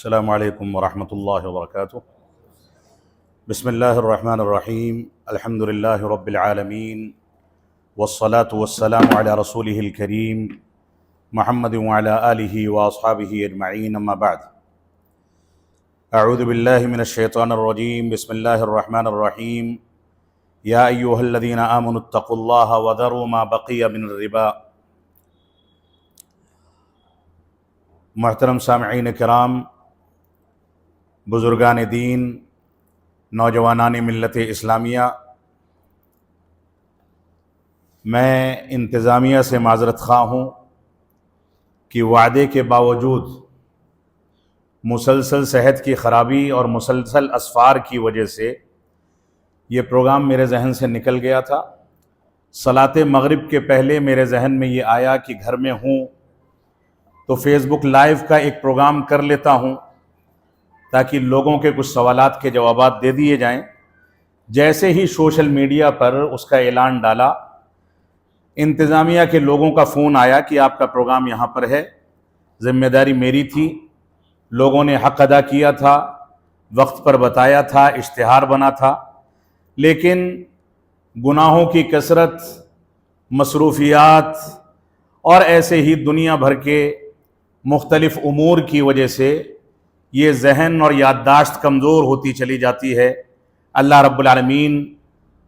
السلام علیکم ورحمۃ اللہ وبرکاتہ۔ بسم اللہ الرحمن الرحیم، الحمد للہ رب العالمین، والصلاة والسلام علی رسولہ الکریم محمد وعلی آلہ واصحابہ اجمعین، اما بعد۔ اعوذ باللہ من الشیطان الرجیم، بسم اللہ الرحمن الرحیم، یا ایہا الذین آمنوا اتقوا اللہ وذروا ما بقی من الربا۔ محترم سامعین کرام، بزرگان دین، نوجوانان ملت اسلامیہ، میں انتظامیہ سے معذرت خواہ ہوں کہ وعدے کے باوجود مسلسل صحت کی خرابی اور مسلسل اسفار کی وجہ سے یہ پروگرام میرے ذہن سے نکل گیا تھا۔ صلاۃ مغرب کے پہلے میرے ذہن میں یہ آیا کہ گھر میں ہوں تو فیس بک لائیو کا ایک پروگرام کر لیتا ہوں تاکہ لوگوں کے کچھ سوالات کے جوابات دے دیے جائیں۔ جیسے ہی سوشل میڈیا پر اس کا اعلان ڈالا، انتظامیہ کے لوگوں کا فون آیا کہ آپ کا پروگرام یہاں پر ہے۔ ذمہ داری میری تھی، لوگوں نے حق ادا کیا تھا، وقت پر بتایا تھا، اشتہار بنا تھا، لیکن گناہوں کی کثرت، مصروفیات اور ایسے ہی دنیا بھر کے مختلف امور کی وجہ سے یہ ذہن اور یادداشت کمزور ہوتی چلی جاتی ہے۔ اللہ رب العالمین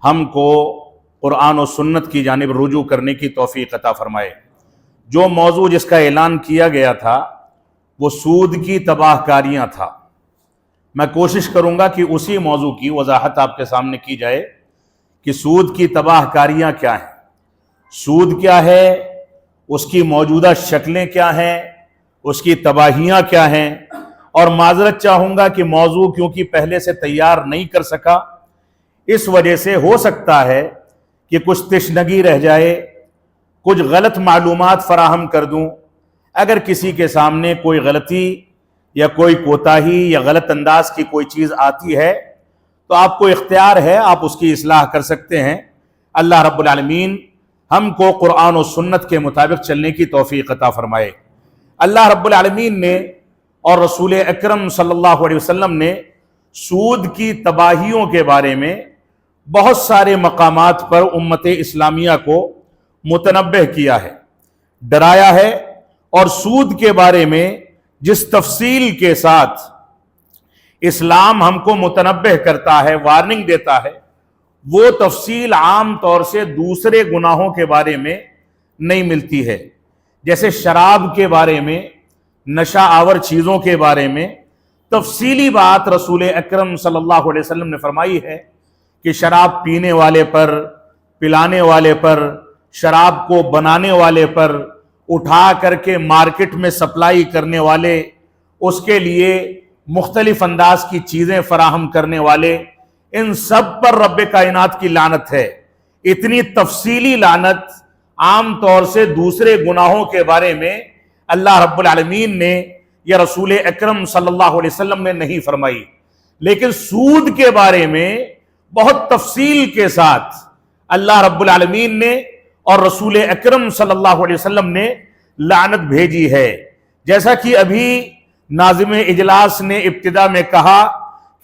ہم کو قرآن و سنت کی جانب رجوع کرنے کی توفیق عطا فرمائے۔ جو موضوع جس کا اعلان کیا گیا تھا وہ سود کی تباہ کاریاں تھا۔ میں کوشش کروں گا کہ اسی موضوع کی وضاحت آپ کے سامنے کی جائے کہ سود کی تباہ کاریاں کیا ہیں، سود کیا ہے، اس کی موجودہ شکلیں کیا ہیں، اس کی تباہیاں کیا ہیں، اور معذرت چاہوں گا کہ موضوع کیونکہ پہلے سے تیار نہیں کر سکا، اس وجہ سے ہو سکتا ہے کہ کچھ تشنگی رہ جائے، کچھ غلط معلومات فراہم کر دوں۔ اگر کسی کے سامنے کوئی غلطی یا کوئی کوتاہی یا غلط انداز کی کوئی چیز آتی ہے تو آپ کو اختیار ہے، آپ اس کی اصلاح کر سکتے ہیں۔ اللہ رب العالمین ہم کو قرآن و سنت کے مطابق چلنے کی توفیق عطا فرمائے۔ اللہ رب العالمین نے اور رسول اکرم صلی اللہ علیہ وسلم نے سود کی تباہیوں کے بارے میں بہت سارے مقامات پر امت اسلامیہ کو متنبہ کیا ہے، ڈرایا ہے، اور سود کے بارے میں جس تفصیل کے ساتھ اسلام ہم کو متنبہ کرتا ہے، وارننگ دیتا ہے، وہ تفصیل عام طور سے دوسرے گناہوں کے بارے میں نہیں ملتی ہے۔ جیسے شراب کے بارے میں، نشہ آور چیزوں کے بارے میں تفصیلی بات رسول اکرم صلی اللہ علیہ وسلم نے فرمائی ہے کہ شراب پینے والے پر، پلانے والے پر، شراب کو بنانے والے پر، اٹھا کر کے مارکیٹ میں سپلائی کرنے والے، اس کے لیے مختلف انداز کی چیزیں فراہم کرنے والے، ان سب پر رب کائنات کی لعنت ہے۔ اتنی تفصیلی لعنت عام طور سے دوسرے گناہوں کے بارے میں اللہ رب العالمین نے یا رسول اکرم صلی اللہ علیہ وسلم نے نہیں فرمائی، لیکن سود کے بارے میں بہت تفصیل کے ساتھ اللہ رب العالمین نے اور رسول اکرم صلی اللہ علیہ وسلم نے لعنت بھیجی ہے۔ جیسا کہ ابھی ناظم اجلاس نے ابتدا میں کہا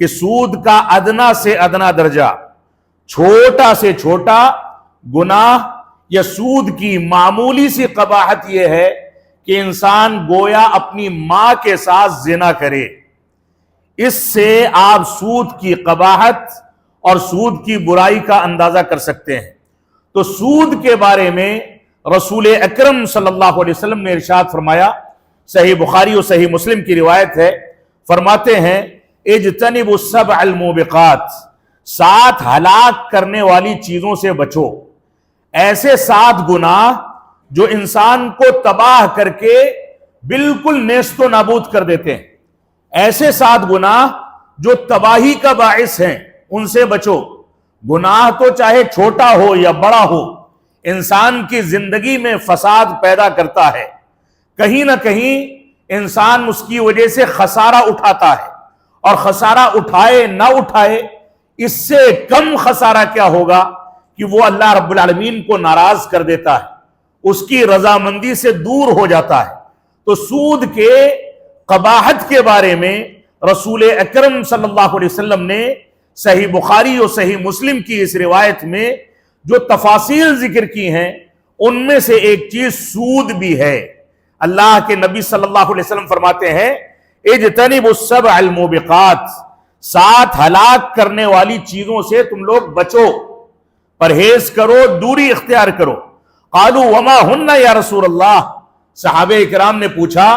کہ سود کا ادنا سے ادنا درجہ، چھوٹا سے چھوٹا گناہ یا سود کی معمولی سی قباحت یہ ہے کہ انسان گویا اپنی ماں کے ساتھ زنا کرے۔ اس سے آپ سود کی قباحت اور سود کی برائی کا اندازہ کر سکتے ہیں۔ تو سود کے بارے میں رسول اکرم صلی اللہ علیہ وسلم نے ارشاد فرمایا، صحیح بخاری اور صحیح مسلم کی روایت ہے، فرماتے ہیں اجتنبوا السبع الموبقات، 7 ہلاک کرنے والی چیزوں سے بچو۔ ایسے 7 گناہ جو انسان کو تباہ کر کے بالکل نیست و نابود کر دیتے ہیں، ایسے 7 گناہ جو تباہی کا باعث ہیں، ان سے بچو۔ گناہ تو چاہے چھوٹا ہو یا بڑا ہو، انسان کی زندگی میں فساد پیدا کرتا ہے، کہیں نہ کہیں انسان اس کی وجہ سے خسارہ اٹھاتا ہے، اور خسارہ اٹھائے نہ اٹھائے، اس سے کم خسارہ کیا ہوگا کہ وہ اللہ رب العالمین کو ناراض کر دیتا ہے، اس کی رضامندی سے دور ہو جاتا ہے۔ تو سود کے قباحت کے بارے میں رسول اکرم صلی اللہ علیہ وسلم نے صحیح بخاری اور صحیح مسلم کی اس روایت میں جو تفاصیل ذکر کی ہیں ان میں سے ایک چیز سود بھی ہے۔ اللہ کے نبی صلی اللہ علیہ وسلم فرماتے ہیں اجتنبوا السبع الموبقات، 7 ہلاک کرنے والی چیزوں سے تم لوگ بچو، پرہیز کرو، دوری اختیار کرو۔ قالوا وما ہن یا رسول اللہ، صحابہ اکرام نے پوچھا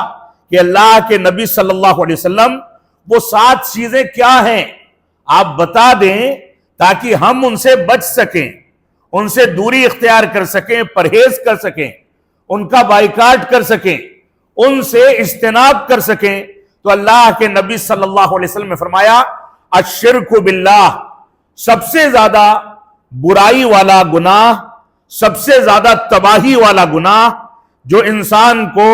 کہ اللہ کے نبی صلی اللہ علیہ وسلم وہ 7 چیزیں کیا ہیں، آپ بتا دیں تاکہ ہم ان سے بچ سکیں، ان سے دوری اختیار کر سکیں، پرہیز کر سکیں، ان کا بائیکاٹ کر سکیں، ان سے اجتناب کر سکیں۔ تو اللہ کے نبی صلی اللہ علیہ وسلم نے فرمایا الشرک باللہ، سب سے زیادہ برائی والا گناہ، سب سے زیادہ تباہی والا گناہ جو انسان کو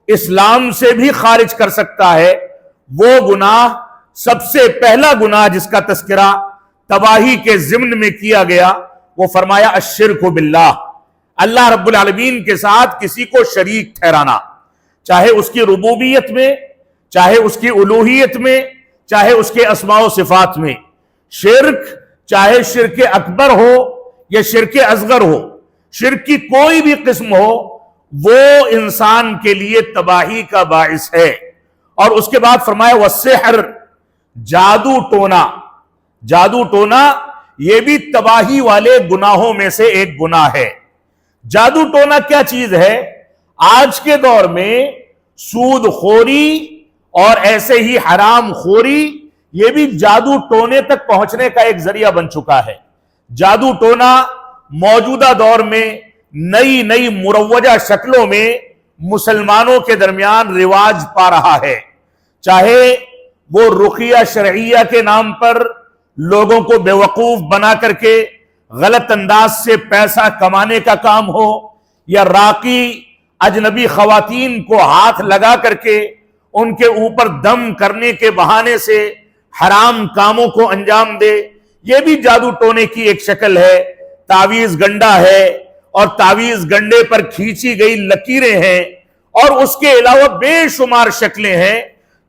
اسلام سے بھی خارج کر سکتا ہے، وہ گناہ، سب سے پہلا گناہ جس کا تذکرہ تباہی کے ضمن میں کیا گیا، وہ فرمایا الشرک باللہ، اللہ رب العالمین کے ساتھ کسی کو شریک ٹھہرانا، چاہے اس کی ربوبیت میں، چاہے اس کی الوہیت میں، چاہے اس کے اسماء و صفات میں۔ شرک چاہے شرک اکبر ہو یا شرک اصغر ہو، شرک کی کوئی بھی قسم ہو، وہ انسان کے لیے تباہی کا باعث ہے۔ اور اس کے بعد فرمایا والسحر، جادو ٹونا، جادو ٹونا یہ بھی تباہی والے گناہوں میں سے ایک گناہ ہے۔ جادو ٹونا کیا چیز ہے؟ آج کے دور میں سود خوری اور ایسے ہی حرام خوری یہ بھی جادو ٹونے تک پہنچنے کا ایک ذریعہ بن چکا ہے۔ جادو ٹونا موجودہ دور میں نئی نئی مروجہ شکلوں میں مسلمانوں کے درمیان رواج پا رہا ہے، چاہے وہ رقیہ شرعیہ کے نام پر لوگوں کو بیوقوف بنا کر کے غلط انداز سے پیسہ کمانے کا کام ہو، یا راقی اجنبی خواتین کو ہاتھ لگا کر کے ان کے اوپر دم کرنے کے بہانے سے حرام کاموں کو انجام دے، یہ بھی جادو ٹونے کی ایک شکل ہے۔ تعویذ گنڈا ہے اور تعویذ گنڈے پر کھینچی گئی لکیریں ہیں، اور اس کے علاوہ بے شمار شکلیں ہیں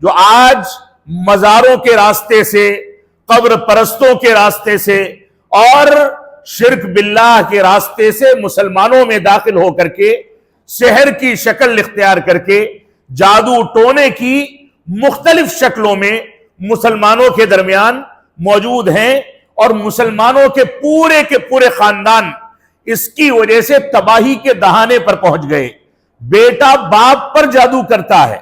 جو آج مزاروں کے راستے سے، قبر پرستوں کے راستے سے اور شرک باللہ کے راستے سے مسلمانوں میں داخل ہو کر کے سحر کی شکل اختیار کر کے جادو ٹونے کی مختلف شکلوں میں مسلمانوں کے درمیان موجود ہیں، اور مسلمانوں کے پورے خاندان اس کی وجہ سے تباہی کے دہانے پر پہنچ گئے۔ بیٹا باپ پر جادو کرتا ہے،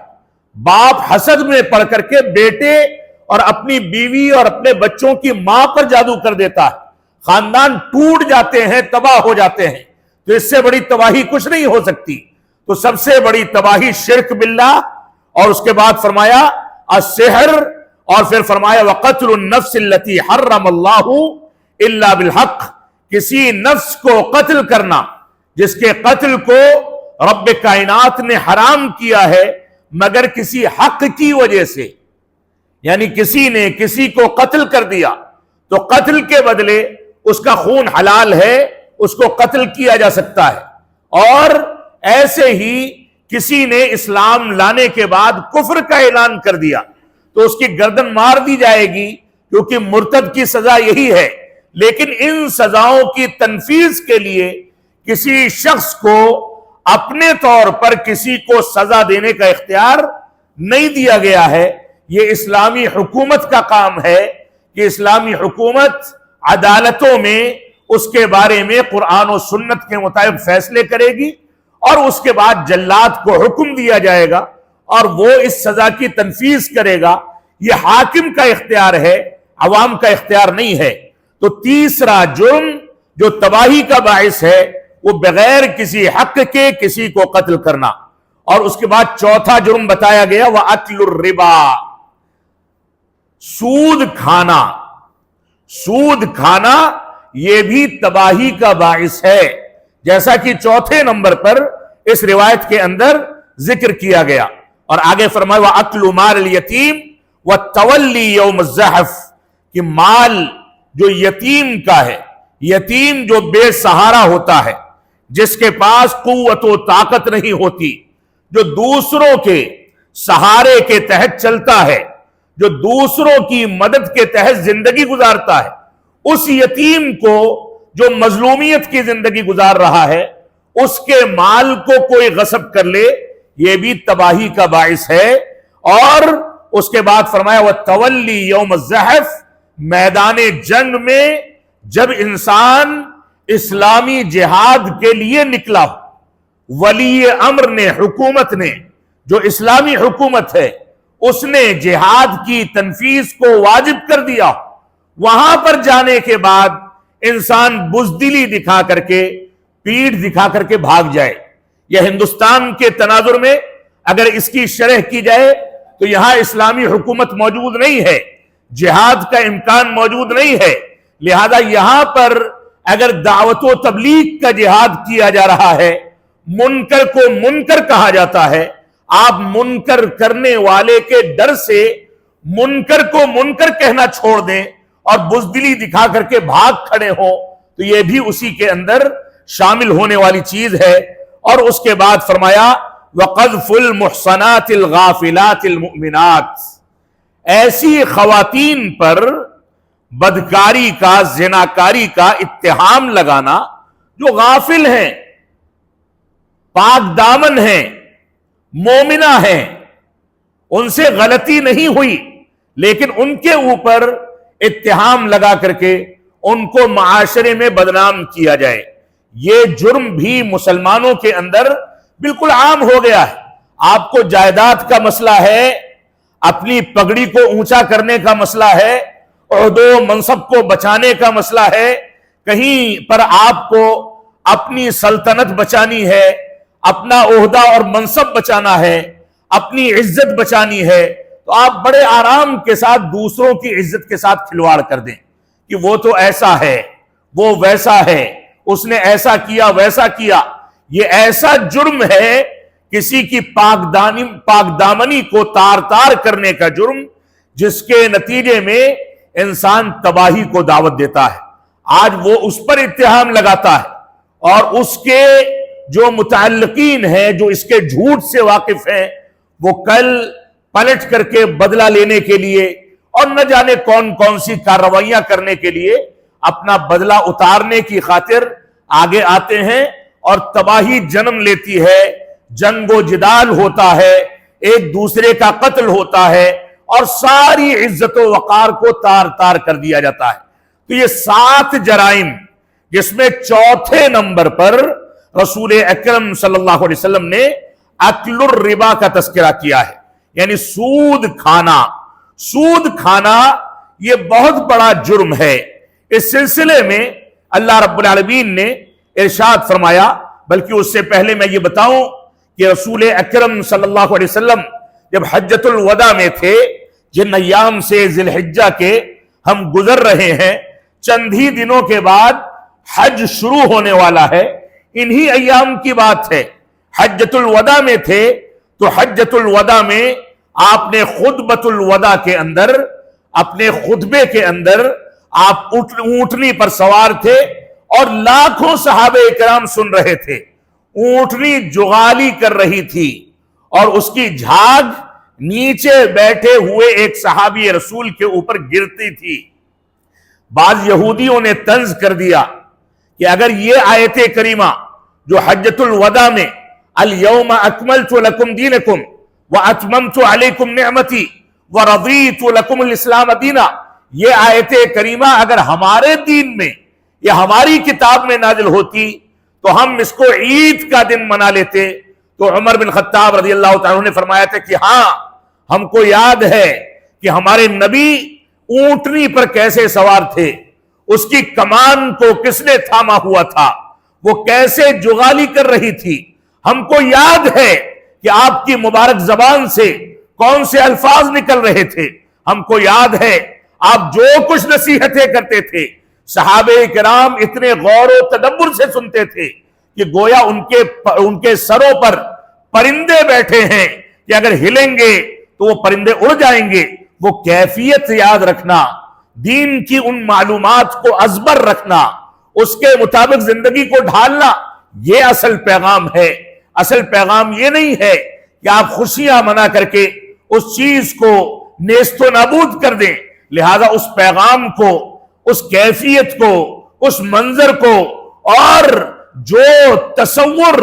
باپ حسد میں پڑ کر کے بیٹے اور اپنی بیوی اور اپنے بچوں کی ماں پر جادو کر دیتا ہے، خاندان ٹوٹ جاتے ہیں، تباہ ہو جاتے ہیں۔ تو اس سے بڑی تباہی کچھ نہیں ہو سکتی۔ تو سب سے بڑی تباہی شرک باللہ، اور اس کے بعد فرمایا السحر، اور پھر فرمایا وقتل النفس التي حرم اللہ الا بالحق، کسی نفس کو قتل کرنا جس کے قتل کو رب کائنات نے حرام کیا ہے مگر کسی حق کی وجہ سے، یعنی کسی نے کسی کو قتل کر دیا تو قتل کے بدلے اس کا خون حلال ہے، اس کو قتل کیا جا سکتا ہے۔ اور ایسے ہی کسی نے اسلام لانے کے بعد کفر کا اعلان کر دیا تو اس کی گردن مار دی جائے گی، کیونکہ مرتد کی سزا یہی ہے۔ لیکن ان سزاؤں کی تنفیذ کے لیے کسی شخص کو اپنے طور پر کسی کو سزا دینے کا اختیار نہیں دیا گیا ہے۔ یہ اسلامی حکومت کا کام ہے کہ اسلامی حکومت عدالتوں میں اس کے بارے میں قرآن و سنت کے مطابق فیصلے کرے گی، اور اس کے بعد جلاد کو حکم دیا جائے گا اور وہ اس سزا کی تنفیذ کرے گا۔ یہ حاکم کا اختیار ہے، عوام کا اختیار نہیں ہے۔ تو تیسرا جرم جو تباہی کا باعث ہے وہ بغیر کسی حق کے کسی کو قتل کرنا۔ اور اس کے بعد چوتھا جرم بتایا گیا وَأَكْلُ الرِّبَا، سود کھانا۔ سود کھانا یہ بھی تباہی کا باعث ہے، جیسا کہ چوتھے نمبر پر اس روایت کے اندر ذکر کیا گیا۔ اور آگے فرمایا وَأَكْلُ مَالِ الْيَتِيمِ وَالتَّوَلِّي يَوْمَ الزَّحْفِ، کہ مال جو یتیم کا ہے، یتیم جو بے سہارا ہوتا ہے، جس کے پاس قوت و طاقت نہیں ہوتی، جو دوسروں کے سہارے کے تحت چلتا ہے، جو دوسروں کی مدد کے تحت زندگی گزارتا ہے، اس یتیم کو جو مظلومیت کی زندگی گزار رہا ہے، اس کے مال کو کوئی غصب کر لے، یہ بھی تباہی کا باعث ہے۔ اور اس کے بعد فرمایا وَالتَّوَلِّي يَوْمَ الزَّحْفِ، میدان جنگ میں جب انسان اسلامی جہاد کے لیے نکلا ہو، ولی امر نے، حکومت نے، جو اسلامی حکومت ہے، اس نے جہاد کی تنفیذ کو واجب کر دیا، وہاں پر جانے کے بعد انسان بزدلی دکھا کر کے، پیٹھ دکھا کر کے بھاگ جائے۔ یہ ہندوستان کے تناظر میں اگر اس کی شرح کی جائے تو یہاں اسلامی حکومت موجود نہیں ہے، جہاد کا امکان موجود نہیں ہے، لہذا یہاں پر اگر دعوت و تبلیغ کا جہاد کیا جا رہا ہے، منکر کو منکر کہا جاتا ہے، آپ منکر کرنے والے کے ڈر سے منکر کو منکر کہنا چھوڑ دیں اور بزدلی دکھا کر کے بھاگ کھڑے ہوں، تو یہ بھی اسی کے اندر شامل ہونے والی چیز ہے۔ اور اس کے بعد فرمایا وَقَذْفُ الْمُحْصَنَاتِ الْغَافِلَاتِ الْمُؤْمِنَاتِ، ایسی خواتین پر بدکاری کا، زناکاری کا اتہام لگانا جو غافل ہیں، پاک دامن ہیں، مومنہ ہیں، ان سے غلطی نہیں ہوئی، لیکن ان کے اوپر اتہام لگا کر کے ان کو معاشرے میں بدنام کیا جائے، یہ جرم بھی مسلمانوں کے اندر بالکل عام ہو گیا ہے۔ آپ کو جائیداد کا مسئلہ ہے، اپنی پگڑی کو اونچا کرنے کا مسئلہ ہے، عہدہ و منصب کو بچانے کا مسئلہ ہے، کہیں پر آپ کو اپنی سلطنت بچانی ہے، اپنا عہدہ اور منصب بچانا ہے، اپنی عزت بچانی ہے، تو آپ بڑے آرام کے ساتھ دوسروں کی عزت کے ساتھ کھلواڑ کر دیں کہ وہ تو ایسا ہے، وہ ویسا ہے، اس نے ایسا کیا ویسا کیا۔ یہ ایسا جرم ہے، کسی کی پاک دامنی کو تار تار کرنے کا جرم، جس کے نتیجے میں انسان تباہی کو دعوت دیتا ہے۔ آج وہ اس پر اتہام لگاتا ہے، اور اس کے جو متعلقین ہیں، جو اس کے جھوٹ سے واقف ہیں، وہ کل پلٹ کر کے بدلہ لینے کے لیے اور نہ جانے کون کون سی کارروائیاں کرنے کے لیے اپنا بدلہ اتارنے کی خاطر آگے آتے ہیں، اور تباہی جنم لیتی ہے، جنگ و جدال ہوتا ہے، ایک دوسرے کا قتل ہوتا ہے، اور ساری عزت و وقار کو تار تار کر دیا جاتا ہے۔ تو یہ 7 جرائم، جس میں چوتھے نمبر پر رسول اکرم صلی اللہ علیہ وسلم نے اکل الربا کا تذکرہ کیا ہے، یعنی سود کھانا۔ سود کھانا یہ بہت بڑا جرم ہے۔ اس سلسلے میں اللہ رب العالمین نے ارشاد فرمایا، بلکہ اس سے پہلے میں یہ بتاؤں کہ رسول اکرم صلی اللہ علیہ وسلم جب حجۃ الوداع میں تھے، جن ایام سے ذی الحجہ کے ہم گزر رہے ہیں، چند ہی دنوں کے بعد حج شروع ہونے والا ہے، انہی ایام کی بات ہے۔ حجۃ الوداع میں تھے تو حجۃ الوداع میں آپ نے خطبۃ الوداع کے اندر، اپنے خطبے کے اندر آپ اونٹنی پر سوار تھے، اور لاکھوں صحابہ کرام سن رہے تھے۔ اونٹنی جغالی کر رہی تھی، اور اس کی جھاگ نیچے بیٹھے ہوئے ایک صحابی رسول کے اوپر گرتی تھی۔ بعض یہودیوں نے طنز کر دیا کہ اگر یہ آیت کریمہ جو حجۃ الوداع میں الیوم اکملت لکم دینکم واتممت علیکم نعمتی ورضیت لکم الاسلام دینا، یہ آیت کریمہ اگر ہمارے دین میں یا ہماری کتاب میں نازل ہوتی تو ہم اس کو عید کا دن منا لیتے۔ تو عمر بن خطاب رضی اللہ تعالیٰ نے فرمایا تھا کہ ہاں، ہم کو یاد ہے کہ ہمارے نبی اونٹنی پر کیسے سوار تھے، اس کی کمان کو کس نے تھاما ہوا تھا، وہ کیسے جغالی کر رہی تھی، ہم کو یاد ہے کہ آپ کی مبارک زبان سے کون سے الفاظ نکل رہے تھے، ہم کو یاد ہے آپ جو کچھ نصیحتیں کرتے تھے، صحابہ کرام اتنے غور و تدبر سے سنتے تھے کہ گویا ان کے سروں پر پرندے بیٹھے ہیں کہ اگر ہلیں گے تو وہ پرندے اڑ جائیں گے۔ وہ کیفیت یاد رکھنا، دین کی ان معلومات کو ازبر رکھنا، اس کے مطابق زندگی کو ڈھالنا، یہ اصل پیغام ہے۔ اصل پیغام یہ نہیں ہے کہ آپ خوشیاں منا کر کے اس چیز کو نیست و نابود کر دیں. لہذا اس پیغام کو، اس کیفیت کو، اس منظر کو، اور جو تصور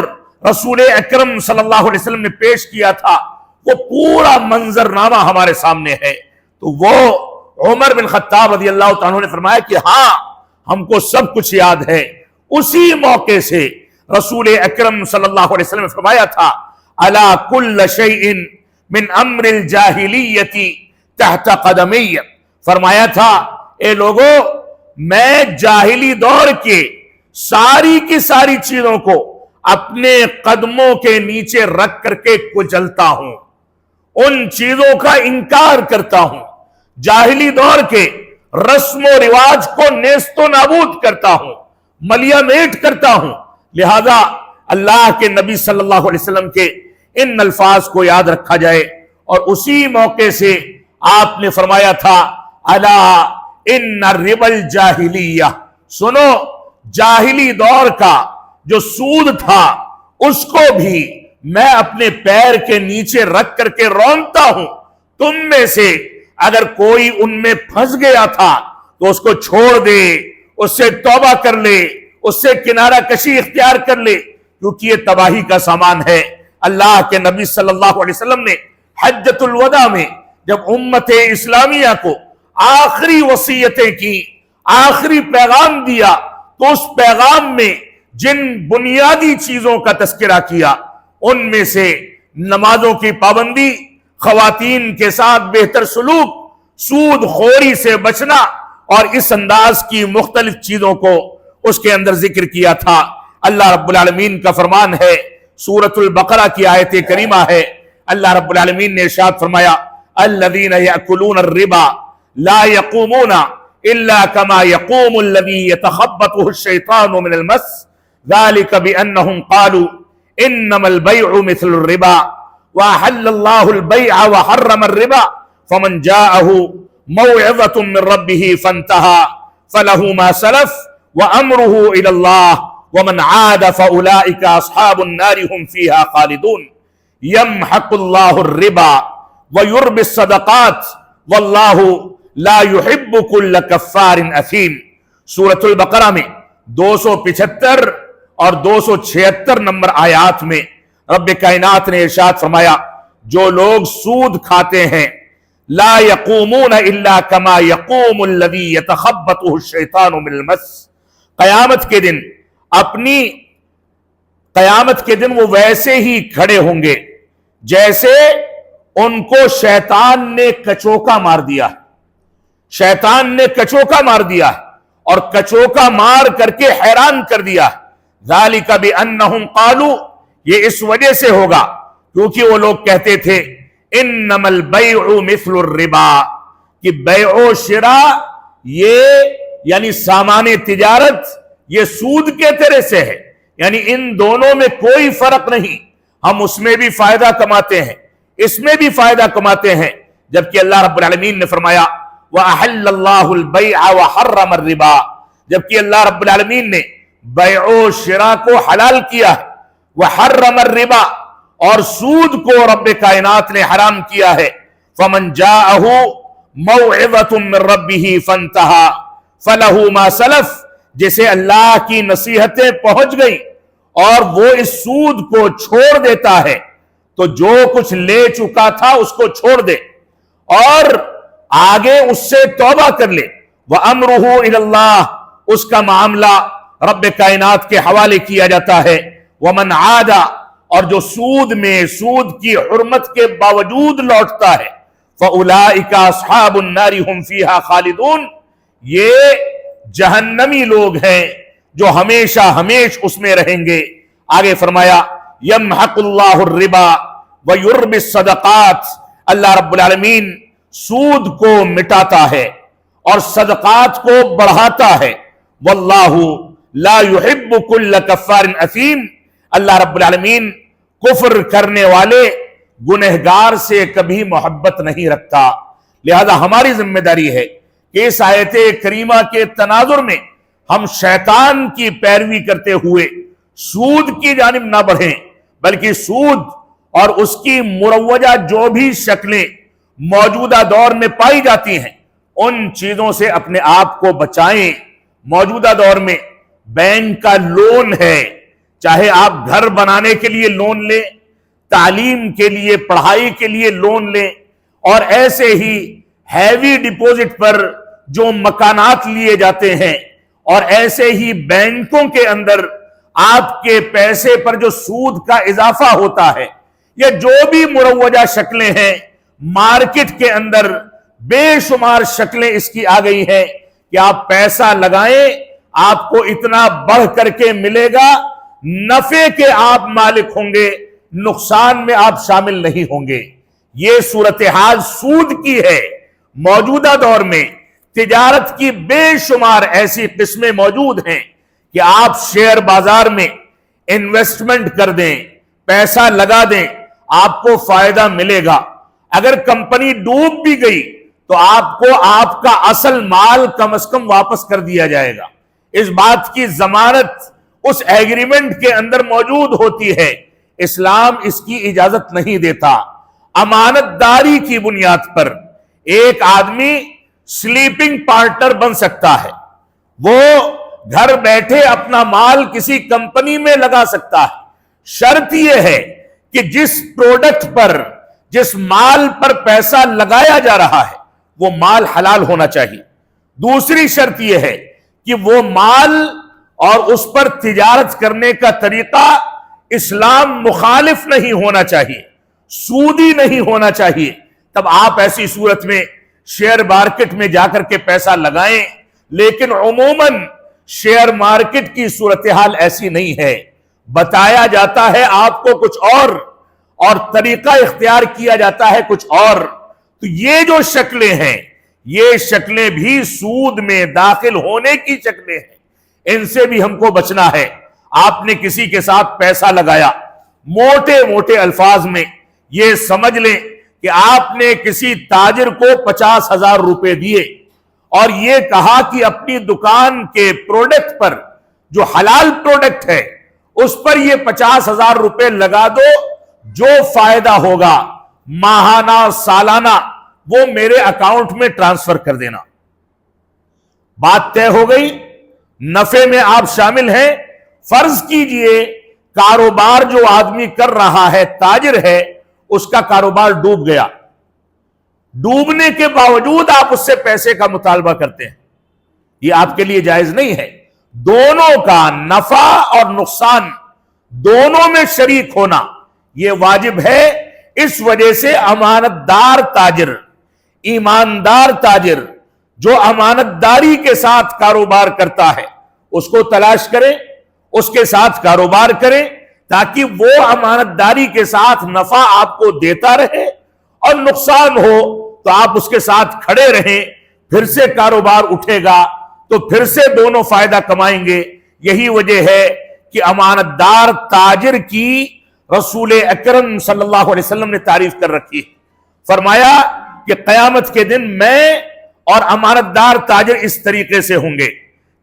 رسول اکرم صلی اللہ علیہ وسلم نے پیش کیا تھا وہ پورا منظرنامہ ہمارے سامنے ہے. تو وہ عمر بن خطاب رضی اللہ تعالیٰ نے فرمایا کہ ہاں ہم کو سب کچھ یاد ہے. اسی موقع سے رسول اکرم صلی اللہ علیہ وسلم نے فرمایا تھا الا کل شیء من امر الجاہلیت تحت قدمی. فرمایا تھا اے لوگو، میں جاہلی دور کے ساری کی ساری چیزوں کو اپنے قدموں کے نیچے رکھ کر کے کچلتا ہوں، ان چیزوں کا انکار کرتا ہوں، جاہلی دور کے رسم و رواج کو نیست و نابود کرتا ہوں، ملیا میٹ کرتا ہوں. لہذا اللہ کے نبی صلی اللہ علیہ وسلم کے ان الفاظ کو یاد رکھا جائے. اور اسی موقع سے آپ نے فرمایا تھا الا ان ربا الجاہلیہ، سنو جاہلی دور کا جو سود تھا اس کو بھی میں اپنے پیر کے نیچے رکھ کر کے رونتا ہوں. تم میں سے اگر کوئی ان میں پھنس گیا تھا تو اس کو چھوڑ دے، اس سے توبہ کر لے، اس سے کنارہ کشی اختیار کر لے، کیونکہ یہ تباہی کا سامان ہے. اللہ کے نبی صلی اللہ علیہ وسلم نے حجۃ الوداع میں جب امت اسلامیہ کو آخری وصیتیں کی، آخری پیغام دیا، تو اس پیغام میں جن بنیادی چیزوں کا تذکرہ کیا ان میں سے نمازوں کی پابندی، خواتین کے ساتھ بہتر سلوک، سود خوری سے بچنا، اور اس انداز کی مختلف چیزوں کو اس کے اندر ذکر کیا تھا. اللہ رب العالمین کا فرمان ہے، سورۃ البقرہ کی آیت کریمہ ہے، اللہ رب العالمین نے ارشاد فرمایا الذین یأکلون الربا لا یقومون الا کما یقوم الذی یتخبطہ الشیطان من المس ذلک بانہم قالوا انما البیع مثل الربا واحل اللہ البیع وحرم الربا فمن جاءہ موعظۃ من ربہ فانتہى فلہ ما سلف وامرہ الی اللہ ومن عاد فاولئک اصحاب النار هم فیہا خالدون یمحق اللہ الربا ویربی الصدقات واللہ لا يحب كل کفار اثیم. سورۃ البقرہ میں 275 اور 276 نمبر آیات میں رب کائنات نے ارشاد فرمایا جو لوگ سود کھاتے ہیں لا یقومون الا کما یقوم الذی یتخبطہ الشیطان من المس، قیامت کے دن وہ ویسے ہی کھڑے ہوں گے جیسے ان کو شیطان نے کچوکا مار دیا. شیطان نے کچوکا مار دیا اور کچوکا مار کر کے حیران کر دیا. ذالک بانہم قالوا، یہ اس وجہ سے ہوگا کیونکہ وہ لوگ کہتے تھے انما البیع مثل الربا، کہ بیع و شراء یہ یعنی سامان تجارت یہ سود کے طرح سے ہے، یعنی ان دونوں میں کوئی فرق نہیں، ہم اس میں بھی فائدہ کماتے ہیں، اس میں بھی فائدہ کماتے ہیں. جبکہ اللہ رب العالمین نے فرمایا وَأَحَلَّ اللَّهُ الْبَيْعَ وَحَرَّمَ الرِّبَا، جبکہ اللہ رب العالمین نے بیع و شراء کو حلال کیا ہے، وَحَرَّمَ الرِّبَا، اور سود کو رب کائنات نے حرام کیا ہے. فَمَنْ جَاءَهُ مَوْعِظَةٌ مِّن رَّبِّهِ فَانْتَهَى فَلَهُ مَا سَلَفَ، جسے اللہ کی نصیحتیں پہنچ گئی اور وہ اس سود کو چھوڑ دیتا ہے تو جو کچھ لے چکا تھا اس کو چھوڑ دے اور آگے اس سے توبہ کر لے. وَأَمْرُهُ إِلَى اللَّهِ، اس کا معاملہ رب کائنات کے حوالے کیا جاتا ہے. وَمَنْ عَادَ، اور جو سود میں سود کی حرمت کے باوجود لوٹتا ہے، فَأُولَئِكَ أَصْحَابُ النَّارِ هُمْ فِيهَا خَالِدُونَ، یہ جہنمی لوگ ہیں جو ہمیشہ اس میں رہیں گے. آگے فرمایا یمحق اللہ الربا ویربی الصدقات، اللہ رب العالمین سود کو مٹاتا ہے اور صدقات کو بڑھاتا ہے. واللہ لا يحب كل کفار اثیم، اللہ رب العالمین کفر کرنے والے گنہگار سے کبھی محبت نہیں رکھتا. لہذا ہماری ذمہ داری ہے کہ اس آیت کریمہ کے تناظر میں ہم شیطان کی پیروی کرتے ہوئے سود کی جانب نہ بڑھیں، بلکہ سود اور اس کی مروجہ جو بھی شکلیں موجودہ دور میں پائی جاتی ہیں ان چیزوں سے اپنے آپ کو بچائیں۔ موجودہ دور میں بینک کا لون ہے، چاہے آپ گھر بنانے کے لیے لون لیں، تعلیم کے لیے، پڑھائی کے لیے لون لیں، اور ایسے ہی ہیوی ڈپوزٹ پر جو مکانات لیے جاتے ہیں، اور ایسے ہی بینکوں کے اندر آپ کے پیسے پر جو سود کا اضافہ ہوتا ہے، یا جو بھی مروجہ شکلیں ہیں مارکیٹ کے اندر بے شمار شکلیں اس کی آ گئی ہیں کہ آپ پیسہ لگائیں آپ کو اتنا بڑھ کر کے ملے گا، نفع کے آپ مالک ہوں گے، نقصان میں آپ شامل نہیں ہوں گے۔ یہ صورتحال سود کی ہے۔ موجودہ دور میں تجارت کی بے شمار ایسی قسمیں موجود ہیں کہ آپ شیئر بازار میں انویسٹمنٹ کر دیں، پیسہ لگا دیں، آپ کو فائدہ ملے گا۔ اگر کمپنی ڈوب بھی گئی تو آپ کو آپ کا اصل مال کم از کم واپس کر دیا جائے گا۔ اس بات کی ضمانت اس ایگریمنٹ کے اندر موجود ہوتی ہے۔ اسلام اس کی اجازت نہیں دیتا۔ امانت داری کی بنیاد پر ایک آدمی سلیپنگ پارٹنر بن سکتا ہے، وہ گھر بیٹھے اپنا مال کسی کمپنی میں لگا سکتا ہے۔ شرط یہ ہے کہ جس پروڈکٹ پر، جس مال پر پیسہ لگایا جا رہا ہے وہ مال حلال ہونا چاہیے۔ دوسری شرط یہ ہے کہ وہ مال اور اس پر تجارت کرنے کا طریقہ اسلام مخالف نہیں ہونا چاہیے، سودی نہیں ہونا چاہیے۔ تب آپ ایسی صورت میں شیئر مارکیٹ میں جا کر کے پیسہ لگائیں، لیکن عموماً شیئر مارکیٹ کی صورتحال ایسی نہیں ہے۔ بتایا جاتا ہے آپ کو کچھ اور طریقہ اختیار کیا جاتا ہے کچھ اور۔ تو یہ جو شکلیں ہیں یہ شکلیں بھی سود میں داخل ہونے کی شکلیں ہیں، ان سے بھی ہم کو بچنا ہے۔ آپ نے کسی کے ساتھ پیسہ لگایا، موٹے موٹے الفاظ میں یہ سمجھ لیں کہ آپ نے کسی تاجر کو 50,000 روپے دیے اور یہ کہا کہ اپنی دکان کے پروڈکٹ پر، جو حلال پروڈکٹ ہے اس پر یہ 50,000 روپے لگا دو، جو فائدہ ہوگا ماہانہ سالانہ وہ میرے اکاؤنٹ میں ٹرانسفر کر دینا۔ بات طے ہو گئی، نفع میں آپ شامل ہیں۔ فرض کیجئے کاروبار جو آدمی کر رہا ہے، تاجر ہے، اس کا کاروبار ڈوب گیا، ڈوبنے کے باوجود آپ اس سے پیسے کا مطالبہ کرتے ہیں، یہ آپ کے لیے جائز نہیں ہے۔ دونوں کا نفع اور نقصان دونوں میں شریک ہونا یہ واجب ہے۔ اس وجہ سے امانت دار تاجر، ایماندار تاجر جو امانت داری کے ساتھ کاروبار کرتا ہے اس کو تلاش کریں، اس کے ساتھ کاروبار کریں، تاکہ وہ امانت داری کے ساتھ نفع آپ کو دیتا رہے، اور نقصان ہو تو آپ اس کے ساتھ کھڑے رہیں، پھر سے کاروبار اٹھے گا تو پھر سے دونوں فائدہ کمائیں گے۔ یہی وجہ ہے کہ امانت دار تاجر کی رسول اکرم صلی اللہ علیہ وسلم نے تعریف کر رکھی ہے۔ فرمایا کہ قیامت کے دن میں اور امانت دار تاجر اس طریقے سے ہوں گے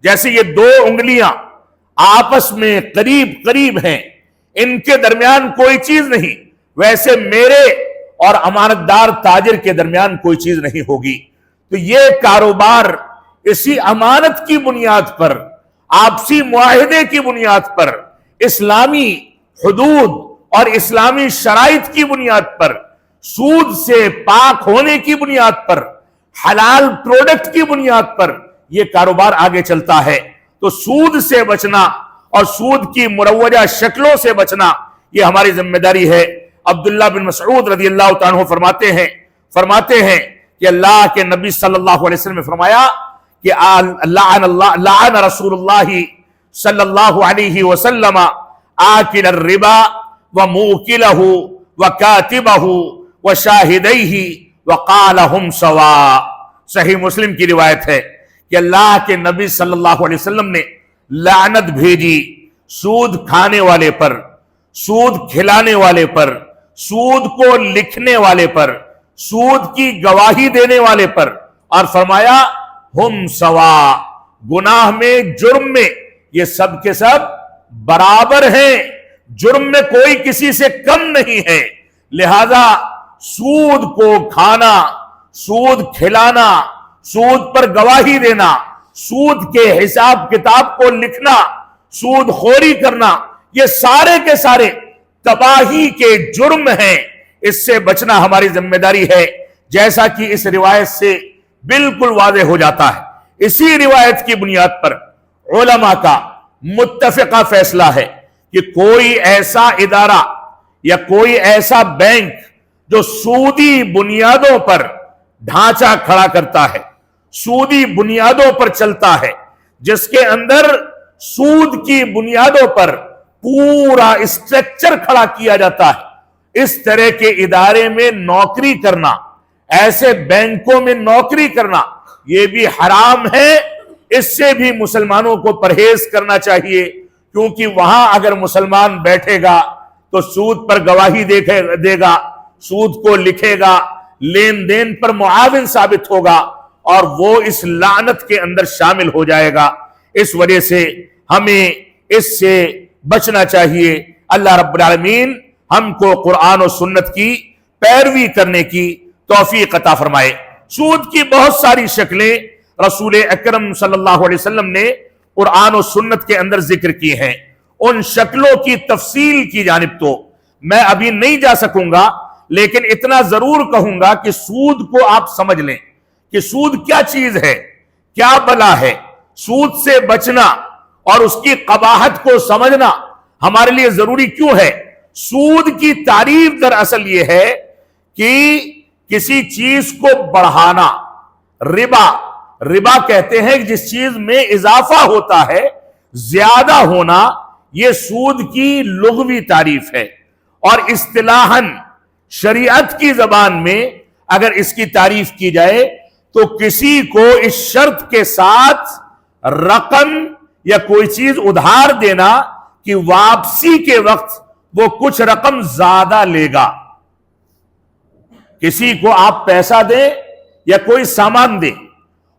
جیسے یہ دو انگلیاں آپس میں قریب قریب ہیں، ان کے درمیان کوئی چیز نہیں، ویسے میرے اور امانت دار تاجر کے درمیان کوئی چیز نہیں ہوگی۔ تو یہ کاروبار اسی امانت کی بنیاد پر، آپسی معاہدے کی بنیاد پر، اسلامی حدود اور اسلامی شرائط کی بنیاد پر، سود سے پاک ہونے کی بنیاد پر، حلال پروڈکٹ کی بنیاد پر یہ کاروبار آگے چلتا ہے۔ تو سود سے بچنا اور سود کی مروجہ شکلوں سے بچنا یہ ہماری ذمہ داری ہے۔ عبداللہ بن مسعود رضی اللہ تعالیٰ عنہ فرماتے ہیں کہ اللہ کے نبی صلی اللہ علیہ وسلم نے فرمایا کہ لعن رسول اللہ صلی اللہ علیہ وسلم آکل الربا وموکلہ وکاتبہ وشاہدیہ وقال ہم سواء۔ صحیح مسلم کی روایت ہے کہ اللہ کے نبی صلی اللہ علیہ وسلم نے لعنت بھیجی سود کھانے والے پر، سود کھلانے والے پر، سود کو لکھنے والے پر، سود کی گواہی دینے والے پر، اور فرمایا ہم سوا، گناہ میں، جرم میں یہ سب کے سب برابر ہیں، جرم میں کوئی کسی سے کم نہیں ہے۔ لہذا سود کو کھانا، سود کھلانا، سود پر گواہی دینا، سود کے حساب کتاب کو لکھنا، سود خوری کرنا، یہ سارے کے سارے تباہی کے جرم ہیں۔ اس سے بچنا ہماری ذمہ داری ہے، جیسا کہ اس روایت سے بالکل واضح ہو جاتا ہے۔ اسی روایت کی بنیاد پر علماء کا متفقہ فیصلہ ہے کہ کوئی ایسا ادارہ یا کوئی ایسا بینک جو سودی بنیادوں پر ڈھانچہ کھڑا کرتا ہے، سودی بنیادوں پر چلتا ہے، جس کے اندر سود کی بنیادوں پر پورا اسٹرکچر کھڑا کیا جاتا ہے، اس طرح کے ادارے میں نوکری کرنا، ایسے بینکوں میں نوکری کرنا، یہ بھی حرام ہے۔ اس سے بھی مسلمانوں کو پرہیز کرنا چاہیے، کیونکہ وہاں اگر مسلمان بیٹھے گا تو سود پر گواہی دے گا، سود کو لکھے گا، لین دین پر معاون ثابت ہوگا، اور وہ اس لعنت کے اندر شامل ہو جائے گا۔ اس وجہ سے ہمیں اس سے بچنا چاہیے۔ اللہ رب العالمین ہم کو قرآن و سنت کی پیروی کرنے کی توفیق عطا فرمائے۔ سود کی بہت ساری شکلیں رسول اکرم صلی اللہ علیہ وسلم نے قرآن و سنت کے اندر ذکر کی ہیں۔ ان شکلوں کی تفصیل کی جانب تو میں ابھی نہیں جا سکوں گا، لیکن اتنا ضرور کہوں گا کہ سود کو آپ سمجھ لیں کہ سود کیا چیز ہے، کیا بلا ہے۔ سود سے بچنا اور اس کی قباحت کو سمجھنا ہمارے لیے ضروری کیوں ہے؟ سود کی تعریف دراصل یہ ہے کہ کسی چیز کو بڑھانا، ربا کہتے ہیں جس چیز میں اضافہ ہوتا ہے، زیادہ ہونا، یہ سود کی لغوی تعریف ہے۔ اور اصطلاحاً شریعت کی زبان میں اگر اس کی تعریف کی جائے تو کسی کو اس شرط کے ساتھ رقم یا کوئی چیز ادھار دینا کہ واپسی کے وقت وہ کچھ رقم زیادہ لے گا۔ کسی کو آپ پیسہ دیں یا کوئی سامان دیں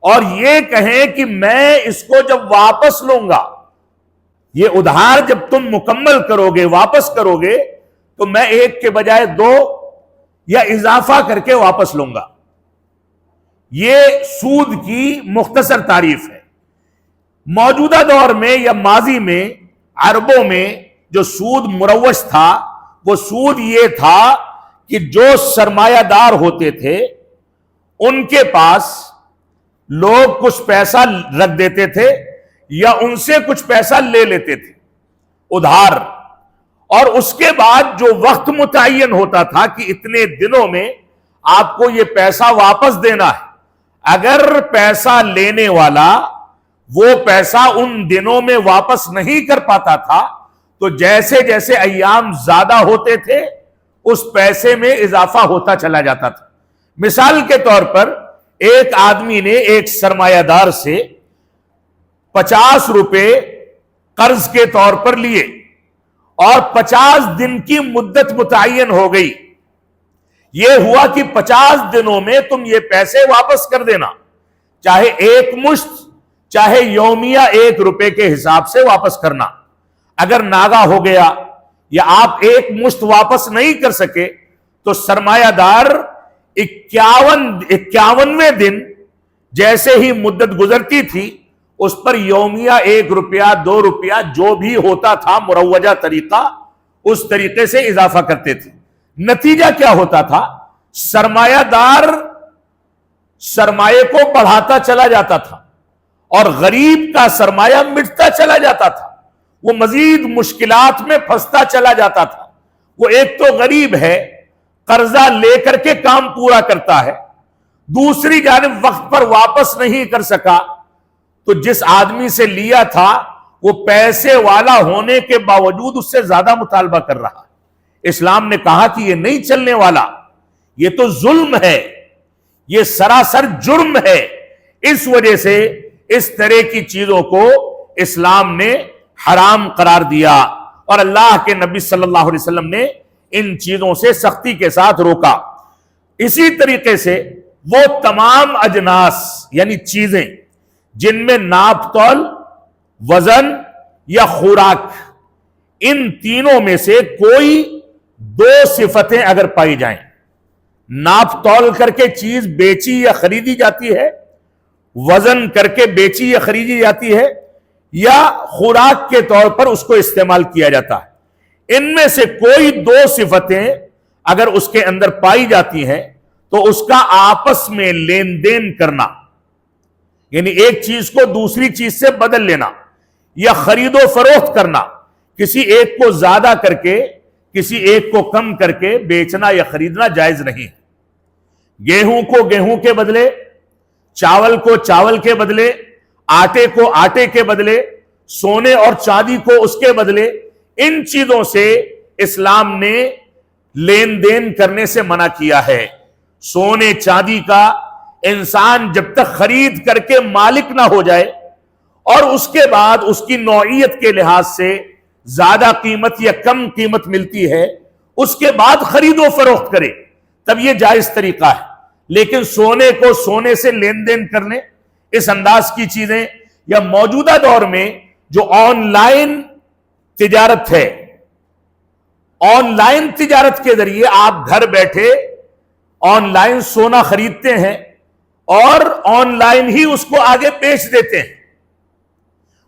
اور یہ کہیں کہ میں اس کو جب واپس لوں گا، یہ ادھار جب تم مکمل کرو گے، واپس کرو گے، تو میں ایک کے بجائے دو یا اضافہ کر کے واپس لوں گا۔ یہ سود کی مختصر تعریف ہے۔ موجودہ دور میں یا ماضی میں عربوں میں جو سود مروج تھا، وہ سود یہ تھا کہ جو سرمایہ دار ہوتے تھے ان کے پاس لوگ کچھ پیسہ رکھ دیتے تھے یا ان سے کچھ پیسہ لے لیتے تھے ادھار، اور اس کے بعد جو وقت متعین ہوتا تھا کہ اتنے دنوں میں آپ کو یہ پیسہ واپس دینا ہے۔ اگر پیسہ لینے والا وہ پیسہ ان دنوں میں واپس نہیں کر پاتا تھا تو جیسے جیسے ایام زیادہ ہوتے تھے اس پیسے میں اضافہ ہوتا چلا جاتا تھا۔ مثال کے طور پر ایک آدمی نے ایک سرمایہ دار سے 50 روپے قرض کے طور پر لیے اور 50 دن کی مدت متعین ہو گئی۔ یہ ہوا کہ 50 دنوں میں تم یہ پیسے واپس کر دینا، چاہے ایک مشت، چاہے یومیہ 1 روپے کے حساب سے واپس کرنا۔ اگر ناغہ ہو گیا یا آپ ایک مشت واپس نہیں کر سکے تو سرمایہ دار 51ویں دن جیسے ہی مدت گزرتی تھی اس پر یومیہ 1 روپیہ 2 روپیہ جو بھی ہوتا تھا مروجہ طریقہ، اس طریقے سے اضافہ کرتے تھے۔ نتیجہ کیا ہوتا تھا؟ سرمایہ دار سرمایہ کو بڑھاتا چلا جاتا تھا اور غریب کا سرمایہ مٹتا چلا جاتا تھا، وہ مزید مشکلات میں پھنستا چلا جاتا تھا۔ وہ ایک تو غریب ہے، قرضہ لے کر کے کام پورا کرتا ہے، دوسری جانب وقت پر واپس نہیں کر سکا تو جس آدمی سے لیا تھا وہ پیسے والا ہونے کے باوجود اس سے زیادہ مطالبہ کر رہا ہے۔ اسلام نے کہا کہ یہ نہیں چلنے والا، یہ تو ظلم ہے، یہ سراسر جرم ہے۔ اس وجہ سے اس طرح کی چیزوں کو اسلام نے حرام قرار دیا اور اللہ کے نبی صلی اللہ علیہ وسلم نے ان چیزوں سے سختی کے ساتھ روکا۔ اسی طریقے سے وہ تمام اجناس یعنی چیزیں جن میں ناپ تول، وزن یا خوراک، ان تینوں میں سے کوئی دو صفتیں اگر پائی جائیں، ناپ تول کر کے چیز بیچی یا خریدی جاتی ہے، وزن کر کے بیچی یا خریدی جاتی ہے، یا خوراک کے طور پر اس کو استعمال کیا جاتا ہے، ان میں سے کوئی دو صفتیں اگر اس کے اندر پائی جاتی ہیں تو اس کا آپس میں لین دین کرنا، یعنی ایک چیز کو دوسری چیز سے بدل لینا یا خرید و فروخت کرنا، کسی ایک کو زیادہ کر کے کسی ایک کو کم کر کے بیچنا یا خریدنا جائز نہیں ہے۔ گیہوں کو گیہوں کے بدلے، چاول کو چاول کے بدلے، آٹے کو آٹے کے بدلے، سونے اور چاندی کو اس کے بدلے، ان چیزوں سے اسلام نے لین دین کرنے سے منع کیا ہے۔ سونے چاندی کا انسان جب تک خرید کر کے مالک نہ ہو جائے اور اس کے بعد اس کی نوعیت کے لحاظ سے زیادہ قیمت یا کم قیمت ملتی ہے، اس کے بعد خرید و فروخت کرے، تب یہ جائز طریقہ ہے۔ لیکن سونے کو سونے سے لین دین کرنے، اس انداز کی چیزیں، یا موجودہ دور میں جو آن لائن تجارت ہے، آن لائن تجارت کے ذریعے آپ گھر بیٹھے آن لائن سونا خریدتے ہیں اور آن لائن ہی اس کو آگے بیچ دیتے ہیں،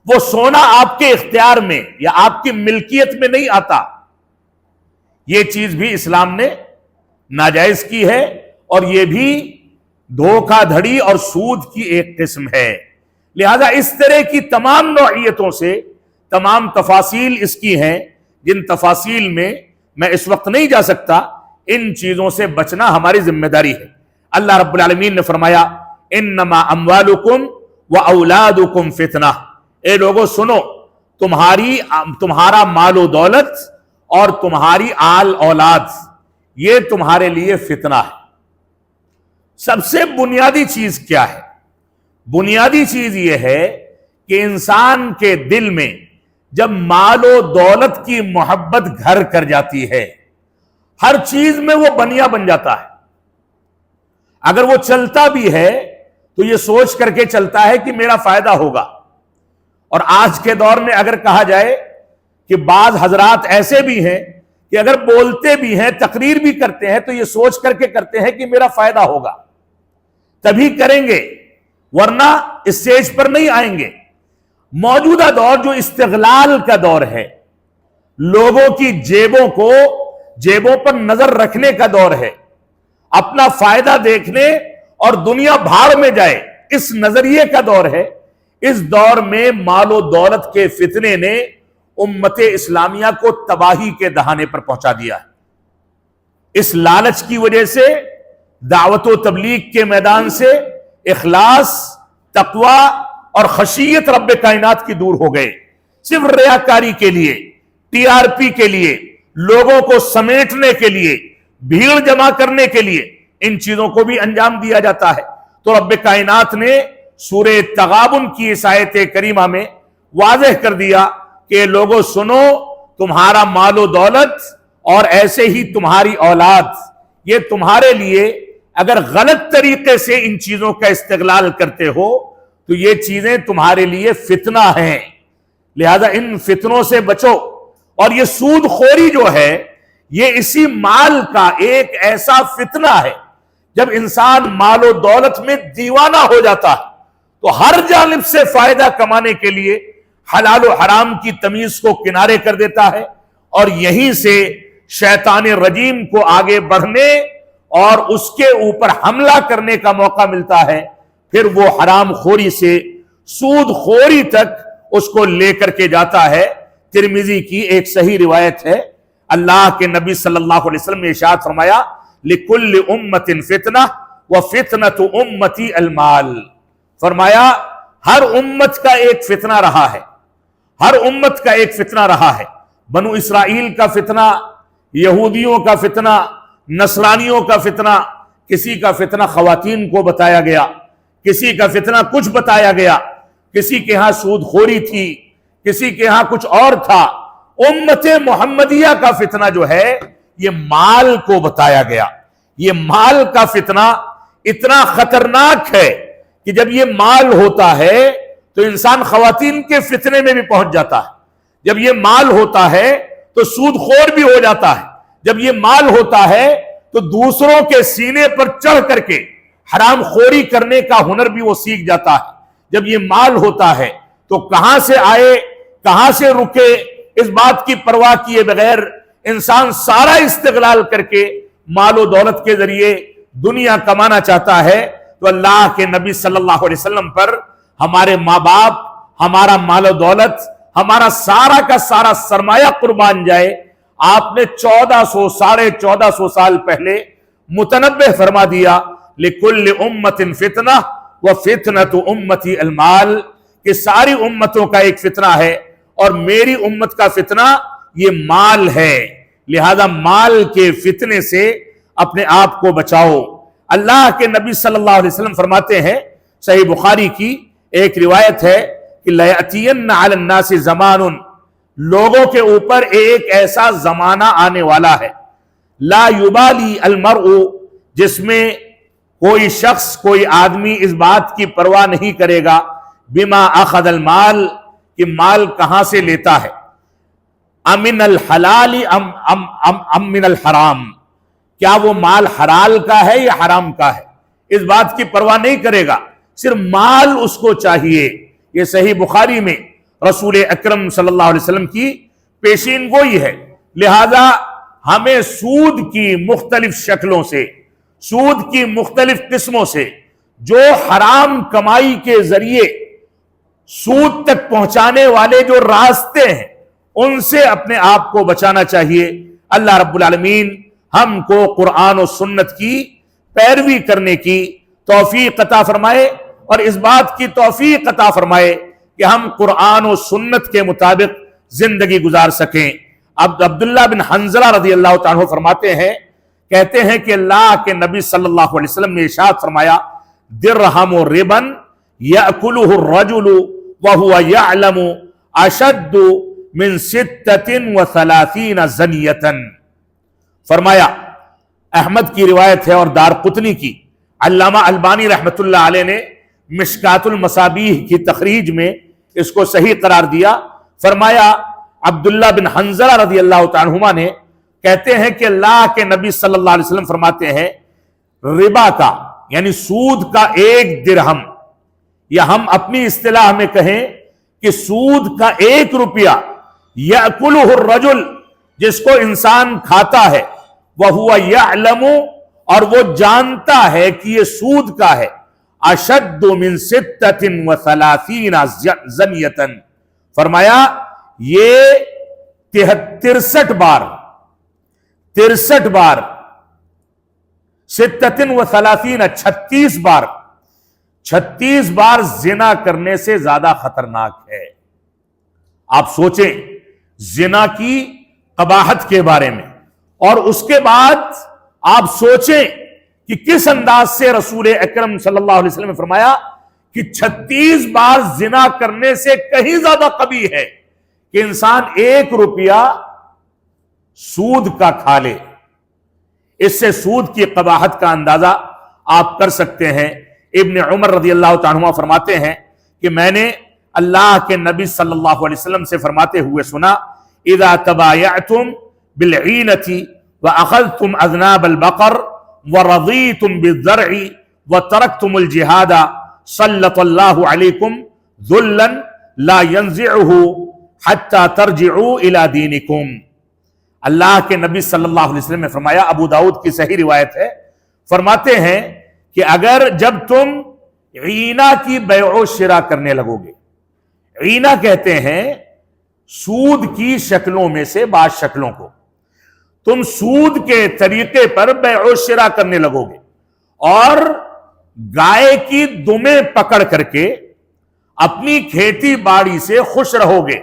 وہ سونا آپ کے اختیار میں یا آپ کی ملکیت میں نہیں آتا، یہ چیز بھی اسلام نے ناجائز کی ہے، اور یہ بھی دھوکہ دھڑی اور سود کی ایک قسم ہے۔ لہذا اس طرح کی تمام نوعیتوں سے تمام تفاصیل اس کی ہیں، جن تفاصیل میں اس وقت نہیں جا سکتا، ان چیزوں سے بچنا ہماری ذمہ داری ہے۔ اللہ رب العالمین نے فرمایا انما اموالکم واولادکم فتنہ، اے لوگوں سنو، تمہارا مال و دولت اور تمہاری آل اولاد یہ تمہارے لیے فتنہ ہے۔ سب سے بنیادی چیز کیا ہے؟ بنیادی چیز یہ ہے کہ انسان کے دل میں جب مال و دولت کی محبت گھر کر جاتی ہے، ہر چیز میں وہ بنیا بن جاتا ہے۔ اگر وہ چلتا بھی ہے تو یہ سوچ کر کے چلتا ہے کہ میرا فائدہ ہوگا۔ اور آج کے دور میں اگر کہا جائے کہ بعض حضرات ایسے بھی ہیں کہ اگر بولتے بھی ہیں، تقریر بھی کرتے ہیں، تو یہ سوچ کر کے کرتے ہیں کہ میرا فائدہ ہوگا، تبھی کریں گے، ورنہ اسٹیج پر نہیں آئیں گے۔ موجودہ دور جو استغلال کا دور ہے، لوگوں کی جیبوں پر نظر رکھنے کا دور ہے، اپنا فائدہ دیکھنے اور دنیا بھاڑ میں جائے، اس نظریے کا دور ہے۔ اس دور میں مال و دولت کے فتنے نے امت اسلامیہ کو تباہی کے دہانے پر پہنچا دیا ہے۔ اس لالچ کی وجہ سے دعوت و تبلیغ کے میدان سے اخلاص، تقوی اور خشیت رب کائنات کی دور ہو گئے۔ صرف ریاکاری کے لیے، ٹی آر پی کے لیے، لوگوں کو سمیٹنے کے لیے، بھیڑ جمع کرنے کے لیے ان چیزوں کو بھی انجام دیا جاتا ہے۔ تو رب کائنات نے سورہ تغابن کی اس آیت کریمہ میں واضح کر دیا کہ لوگوں سنو، تمہارا مال و دولت اور ایسے ہی تمہاری اولاد، یہ تمہارے لیے اگر غلط طریقے سے ان چیزوں کا استغلال کرتے ہو تو یہ چیزیں تمہارے لیے فتنہ ہیں، لہذا ان فتنوں سے بچو۔ اور یہ سود خوری جو ہے، یہ اسی مال کا ایک ایسا فتنہ ہے، جب انسان مال و دولت میں دیوانہ ہو جاتا ہے تو ہر جانب سے فائدہ کمانے کے لیے حلال و حرام کی تمیز کو کنارے کر دیتا ہے، اور یہیں سے شیطان رجیم کو آگے بڑھنے اور اس کے اوپر حملہ کرنے کا موقع ملتا ہے۔ پھر وہ حرام خوری سے سود خوری تک اس کو لے کر کے جاتا ہے۔ ترمذی کی ایک صحیح روایت ہے، اللہ کے نبی صلی اللہ علیہ وسلم نے ارشاد فرمایا لِكُلِّ أُمَّةٍ فِتْنَةٌ وَفِتْنَةُ أُمَّتِي الْمَالِ، فرمایا ہر امت کا ایک فتنہ رہا ہے، ہر امت کا ایک فتنہ رہا ہے۔ بنو اسرائیل کا فتنہ، یہودیوں کا فتنہ، نصرانیوں کا فتنہ، کسی کا فتنہ خواتین کو بتایا گیا، کسی کا فتنہ کچھ بتایا گیا، کسی کے ہاں سود خوری تھی، کسی کے ہاں کچھ اور تھا۔ امت محمدیہ کا فتنہ جو ہے یہ مال کو بتایا گیا۔ یہ مال کا فتنہ اتنا خطرناک ہے کہ جب یہ مال ہوتا ہے تو انسان خواتین کے فتنے میں بھی پہنچ جاتا ہے، جب یہ مال ہوتا ہے تو سود خور بھی ہو جاتا ہے، جب یہ مال ہوتا ہے تو دوسروں کے سینے پر چڑھ کر کے حرام خوری کرنے کا ہنر بھی وہ سیکھ جاتا ہے۔ جب یہ مال ہوتا ہے تو کہاں سے آئے کہاں سے رکے اس بات کی پرواہ کیے بغیر انسان سارا استغلال کر کے مال و دولت کے ذریعے دنیا کمانا چاہتا ہے۔ تو اللہ کے نبی صلی اللہ علیہ وسلم پر ہمارے ماں باپ، ہمارا مال و دولت، ہمارا سارا کا سارا سرمایہ قربان جائے۔ آپ نے 1400 سال پہلے متنبہ فرما دیا لِكُلِّ أُمَّةٍ فِتْنَةٌ وَفِتْنَةُ أُمَّتِي الْمَالِ، کہ ساری امتوں کا ایک فتنہ ہے اور میری امت کا فتنہ یہ مال ہے، لہذا مال کے فتنے سے اپنے آپ کو بچاؤ۔ اللہ کے نبی صلی اللہ علیہ وسلم فرماتے ہیں، صحیح بخاری کی ایک روایت ہے کہ لَيَأْتِيَنَّ عَلَى النَّاسِ زَمَانٌ، لوگوں کے اوپر ایک ایسا زمانہ آنے والا ہے، لا یبالی المرء، جس میں کوئی شخص کوئی آدمی اس بات کی پرواہ نہیں کرے گا بما اخذ المال، کہ مال کہاں سے لیتا ہے، امن الحلال ام من الحرام، کیا وہ مال حلال کا ہے یا حرام کا ہے، اس بات کی پرواہ نہیں کرے گا، صرف مال اس کو چاہیے۔ یہ صحیح بخاری میں رسول اکرم صلی اللہ علیہ وسلم کی پیشین گوئی ہے۔ لہذا ہمیں سود کی مختلف شکلوں سے، سود کی مختلف قسموں سے، جو حرام کمائی کے ذریعے سود تک پہنچانے والے جو راستے ہیں، ان سے اپنے آپ کو بچانا چاہیے۔ اللہ رب العالمین ہم کو قرآن و سنت کی پیروی کرنے کی توفیق عطا فرمائے، اور اس بات کی توفیق عطا فرمائے کہ ہم قرآن و سنت کے مطابق زندگی گزار سکیں۔ اب عبداللہ بن حنظلہ رضی اللہ تعالیٰ عنہ فرماتے ہیں، کہتے ہیں کہ اللہ کے نبی صلی اللہ علیہ وسلم نے ارشاد فرمایا، درہم ربا یأکلہ الرجل وہو یعلم اشد من 36 زنیۃ، فرمایا احمد کی روایت ہے اور دارقطنی کی، علامہ البانی رحمت اللہ علیہ نے مشکات المصابیح کی تخریج میں اس کو صحیح قرار دیا۔ فرمایا عبداللہ بن حنظلہ رضی اللہ تعالیٰ عنہما نے، کہتے ہیں کہ اللہ کے نبی صلی اللہ علیہ وسلم فرماتے ہیں، ربا کا یعنی سود کا 1 درہم، یا ہم اپنی اصطلاح میں کہیں کہ سود کا 1 روپیہ، یأکلہ الرجل، جس کو انسان کھاتا ہے، وہو یعلم، اور وہ جانتا ہے کہ یہ سود کا ہے، اشد من 36 زنیۃ، فرمایا یہ 63 بار 36 بار 36 بار زنا کرنے سے زیادہ خطرناک ہے۔ آپ سوچیں زنا کی قباحت کے بارے میں، اور اس کے بعد آپ سوچیں کہ کس انداز سے رسول اکرم صلی اللہ علیہ وسلم نے فرمایا کہ 36 بار زنا کرنے سے کہیں زیادہ قبیح ہے کہ انسان 1 روپیہ سود کا کھا لے۔ اس سے سود کی قباحت کا اندازہ آپ کر سکتے ہیں۔ ابن عمر رضی اللہ تعالیٰ عنہ فرماتے ہیں کہ میں نے اللہ کے نبی صلی اللہ علیہ وسلم سے فرماتے ہوئے سنا، اذا تبایعتم بالعینۃ واخذتم اذناب البقر ورضیتم بالزرع وترکتم الجہاد سلط اللہ علیکم ذلا لا ينزعہ حتی ترجعوا الى دینکم۔ اللہ کے نبی صلی اللہ علیہ وسلم نے فرمایا، ابو داؤد کی صحیح روایت ہے، فرماتے ہیں کہ اگر جب تم عینہ کی بیع و شراء کرنے لگو گے، عینہ کہتے ہیں سود کی شکلوں میں سے بعض شکلوں کو، تم سود کے طریقے پر بیع و شراء کرنے لگو گے اور گائے کی دمیں پکڑ کر کے اپنی کھیتی باڑی سے خوش رہو گے،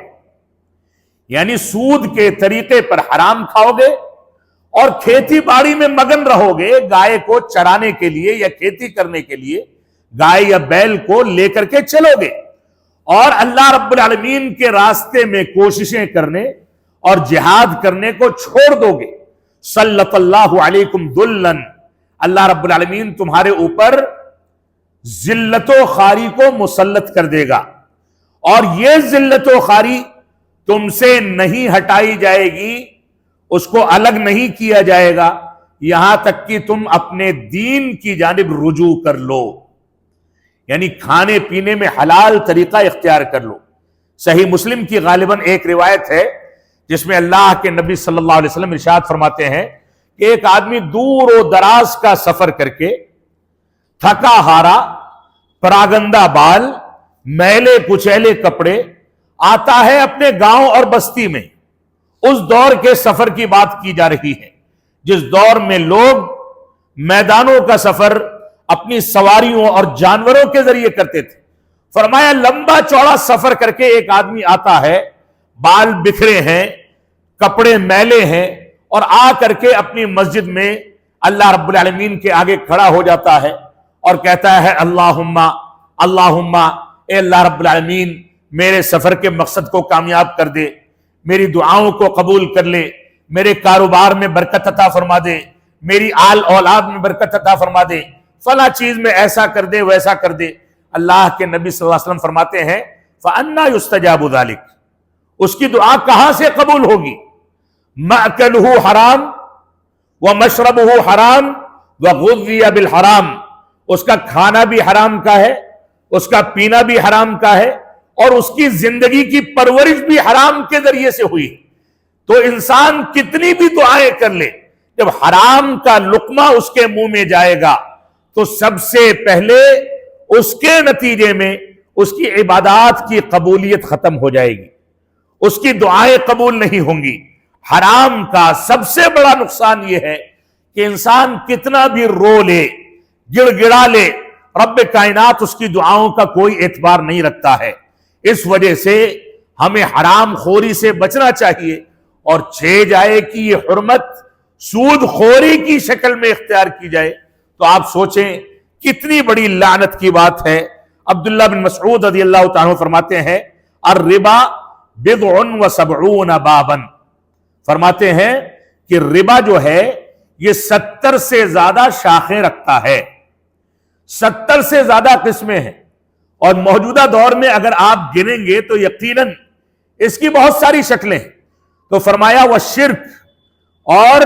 یعنی سود کے طریقے پر حرام کھاؤ گے اور کھیتی باڑی میں مگن رہو گے، گائے کو چرانے کے لیے یا کھیتی کرنے کے لیے گائے یا بیل کو لے کر کے چلو گے، اور اللہ رب العالمین کے راستے میں کوششیں کرنے اور جہاد کرنے کو چھوڑ دو گے، سلط اللہ علیکم ذلا، اللہ رب العالمین تمہارے اوپر ذلت و خواری کو مسلط کر دے گا، اور یہ ذلت و خواری تم سے نہیں ہٹائی جائے گی اس کو الگ نہیں کیا جائے گا یہاں تک کہ تم اپنے دین کی جانب رجوع کر لو، یعنی کھانے پینے میں حلال طریقہ اختیار کر لو۔ صحیح مسلم کی غالباً ایک روایت ہے جس میں اللہ کے نبی صلی اللہ علیہ وسلم ارشاد فرماتے ہیں کہ ایک آدمی دور و دراز کا سفر کر کے تھکا ہارا، پراگندہ بال، میلے کچیلے کپڑے آتا ہے اپنے گاؤں اور بستی میں۔ اس دور کے سفر کی بات کی جا رہی ہے جس دور میں لوگ میدانوں کا سفر اپنی سواریوں اور جانوروں کے ذریعے کرتے تھے۔ فرمایا لمبا چوڑا سفر کر کے ایک آدمی آتا ہے، بال بکھرے ہیں، کپڑے میلے ہیں، اور آ کر کے اپنی مسجد میں اللہ رب العالمین کے آگے کھڑا ہو جاتا ہے اور کہتا ہے اللہم اللہم، اے اللہ رب العالمین میرے سفر کے مقصد کو کامیاب کر دے، میری دعاؤں کو قبول کر لے، میرے کاروبار میں برکت عطا فرما دے، میری آل اولاد میں برکت عطا فرما دے، فلاں چیز میں ایسا کر دے ویسا کر دے۔ اللہ کے نبی صلی اللہ علیہ وسلم فرماتے ہیں فَأَنَّا يُسْتَجَابُ ذَلِكَ، اس کی دعا کہاں سے قبول ہوگی؟ مَأْكَلُهُ حرام وَمَشْرَبُهُ حرام وَغُذِّيَ بِالْحَرام، اس کا کھانا بھی حرام کا ہے، اس کا پینا بھی حرام کا ہے، اور اس کی زندگی کی پرورش بھی حرام کے ذریعے سے ہوئی۔ تو انسان کتنی بھی دعائیں کر لے، جب حرام کا لقمہ اس کے منہ میں جائے گا تو سب سے پہلے اس کے نتیجے میں اس کی عبادات کی قبولیت ختم ہو جائے گی، اس کی دعائیں قبول نہیں ہوں گی۔ حرام کا سب سے بڑا نقصان یہ ہے کہ انسان کتنا بھی رو لے، گڑ گڑا لے، رب کائنات اس کی دعاؤں کا کوئی اعتبار نہیں رکھتا ہے۔ اس وجہ سے ہمیں حرام خوری سے بچنا چاہیے، اور چھے جائے کہ یہ حرمت سود خوری کی شکل میں اختیار کی جائے تو آپ سوچیں کتنی بڑی لعنت کی بات ہے۔ عبداللہ بن مسعود رضی اللہ تعالیٰ فرماتے ہیں الربا بضع و70 بابا، فرماتے ہیں کہ ربا جو ہے یہ 70 سے زیادہ شاخیں رکھتا ہے، 70 سے زیادہ قسمیں ہیں، اور موجودہ دور میں اگر آپ گنیں گے تو یقیناً اس کی بہت ساری شکلیں ہیں۔ تو فرمایا والشرک، اور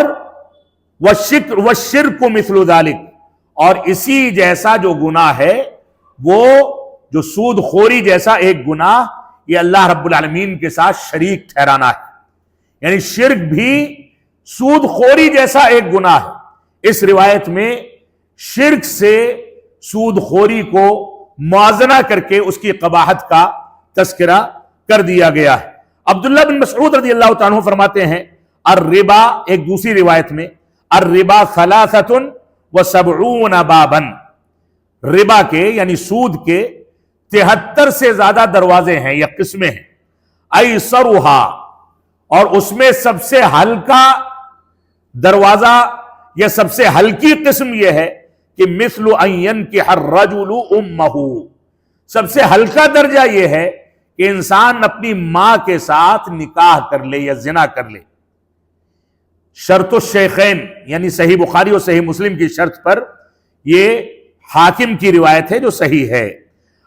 والشرک مثل ذلک، اور اسی جیسا جو گناہ ہے وہ جو سود خوری جیسا ایک گناہ، یہ اللہ رب العالمین کے ساتھ شریک ٹھہرانا ہے، یعنی شرک بھی سود خوری جیسا ایک گناہ ہے۔ اس روایت میں شرک سے سود خوری کو موازنہ کر کے اس کی قباحت کا تذکرہ کر دیا گیا ہے۔ عبداللہ بن مسعود رضی اللہ تعالیٰ فرماتے ہیں الربا، ایک دوسری روایت میں الربا 73 بابا، ربا کے یعنی سود کے 73 سے زیادہ دروازے ہیں یا قسمیں ہیں۔ ایسرھا، اور اس میں سب سے ہلکا دروازہ یا سب سے ہلکی قسم یہ ہے کہ مثل ان ينكح الرجل امه، سب سے ہلکا درجہ یہ ہے کہ انسان اپنی ماں کے ساتھ نکاح کر لے یا زنا کر لے، شرط الشیخین یعنی صحیح بخاری اور صحیح مسلم کی شرط پر، یہ حاکم کی روایت ہے جو صحیح ہے۔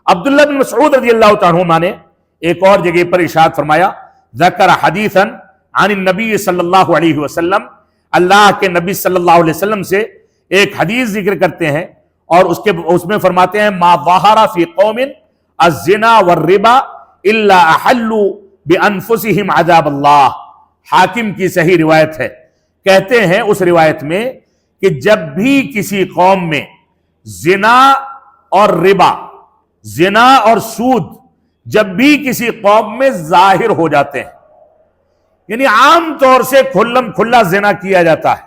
عبداللہ بن مسعود رضی اللہ تعالیٰ عنہ نے ایک اور جگہ پر ارشاد فرمایا ذکر حدیثا عن النبی صلی اللہ علیہ وسلم، اللہ کے نبی صلی اللہ علیہ وسلم سے ایک حدیث ذکر کرتے ہیں، اور اس میں فرماتے ہیں ما ظہر فی قوم الزنا والربا الا احلوا بانفسهم عذاب اللہ، حاکم کی صحیح روایت ہے۔ کہتے ہیں اس روایت میں کہ جب بھی کسی قوم میں زنا اور ربا، زنا اور سود جب بھی کسی قوم میں ظاہر ہو جاتے ہیں، یعنی عام طور سے کھلم کھلا زنا کیا جاتا ہے،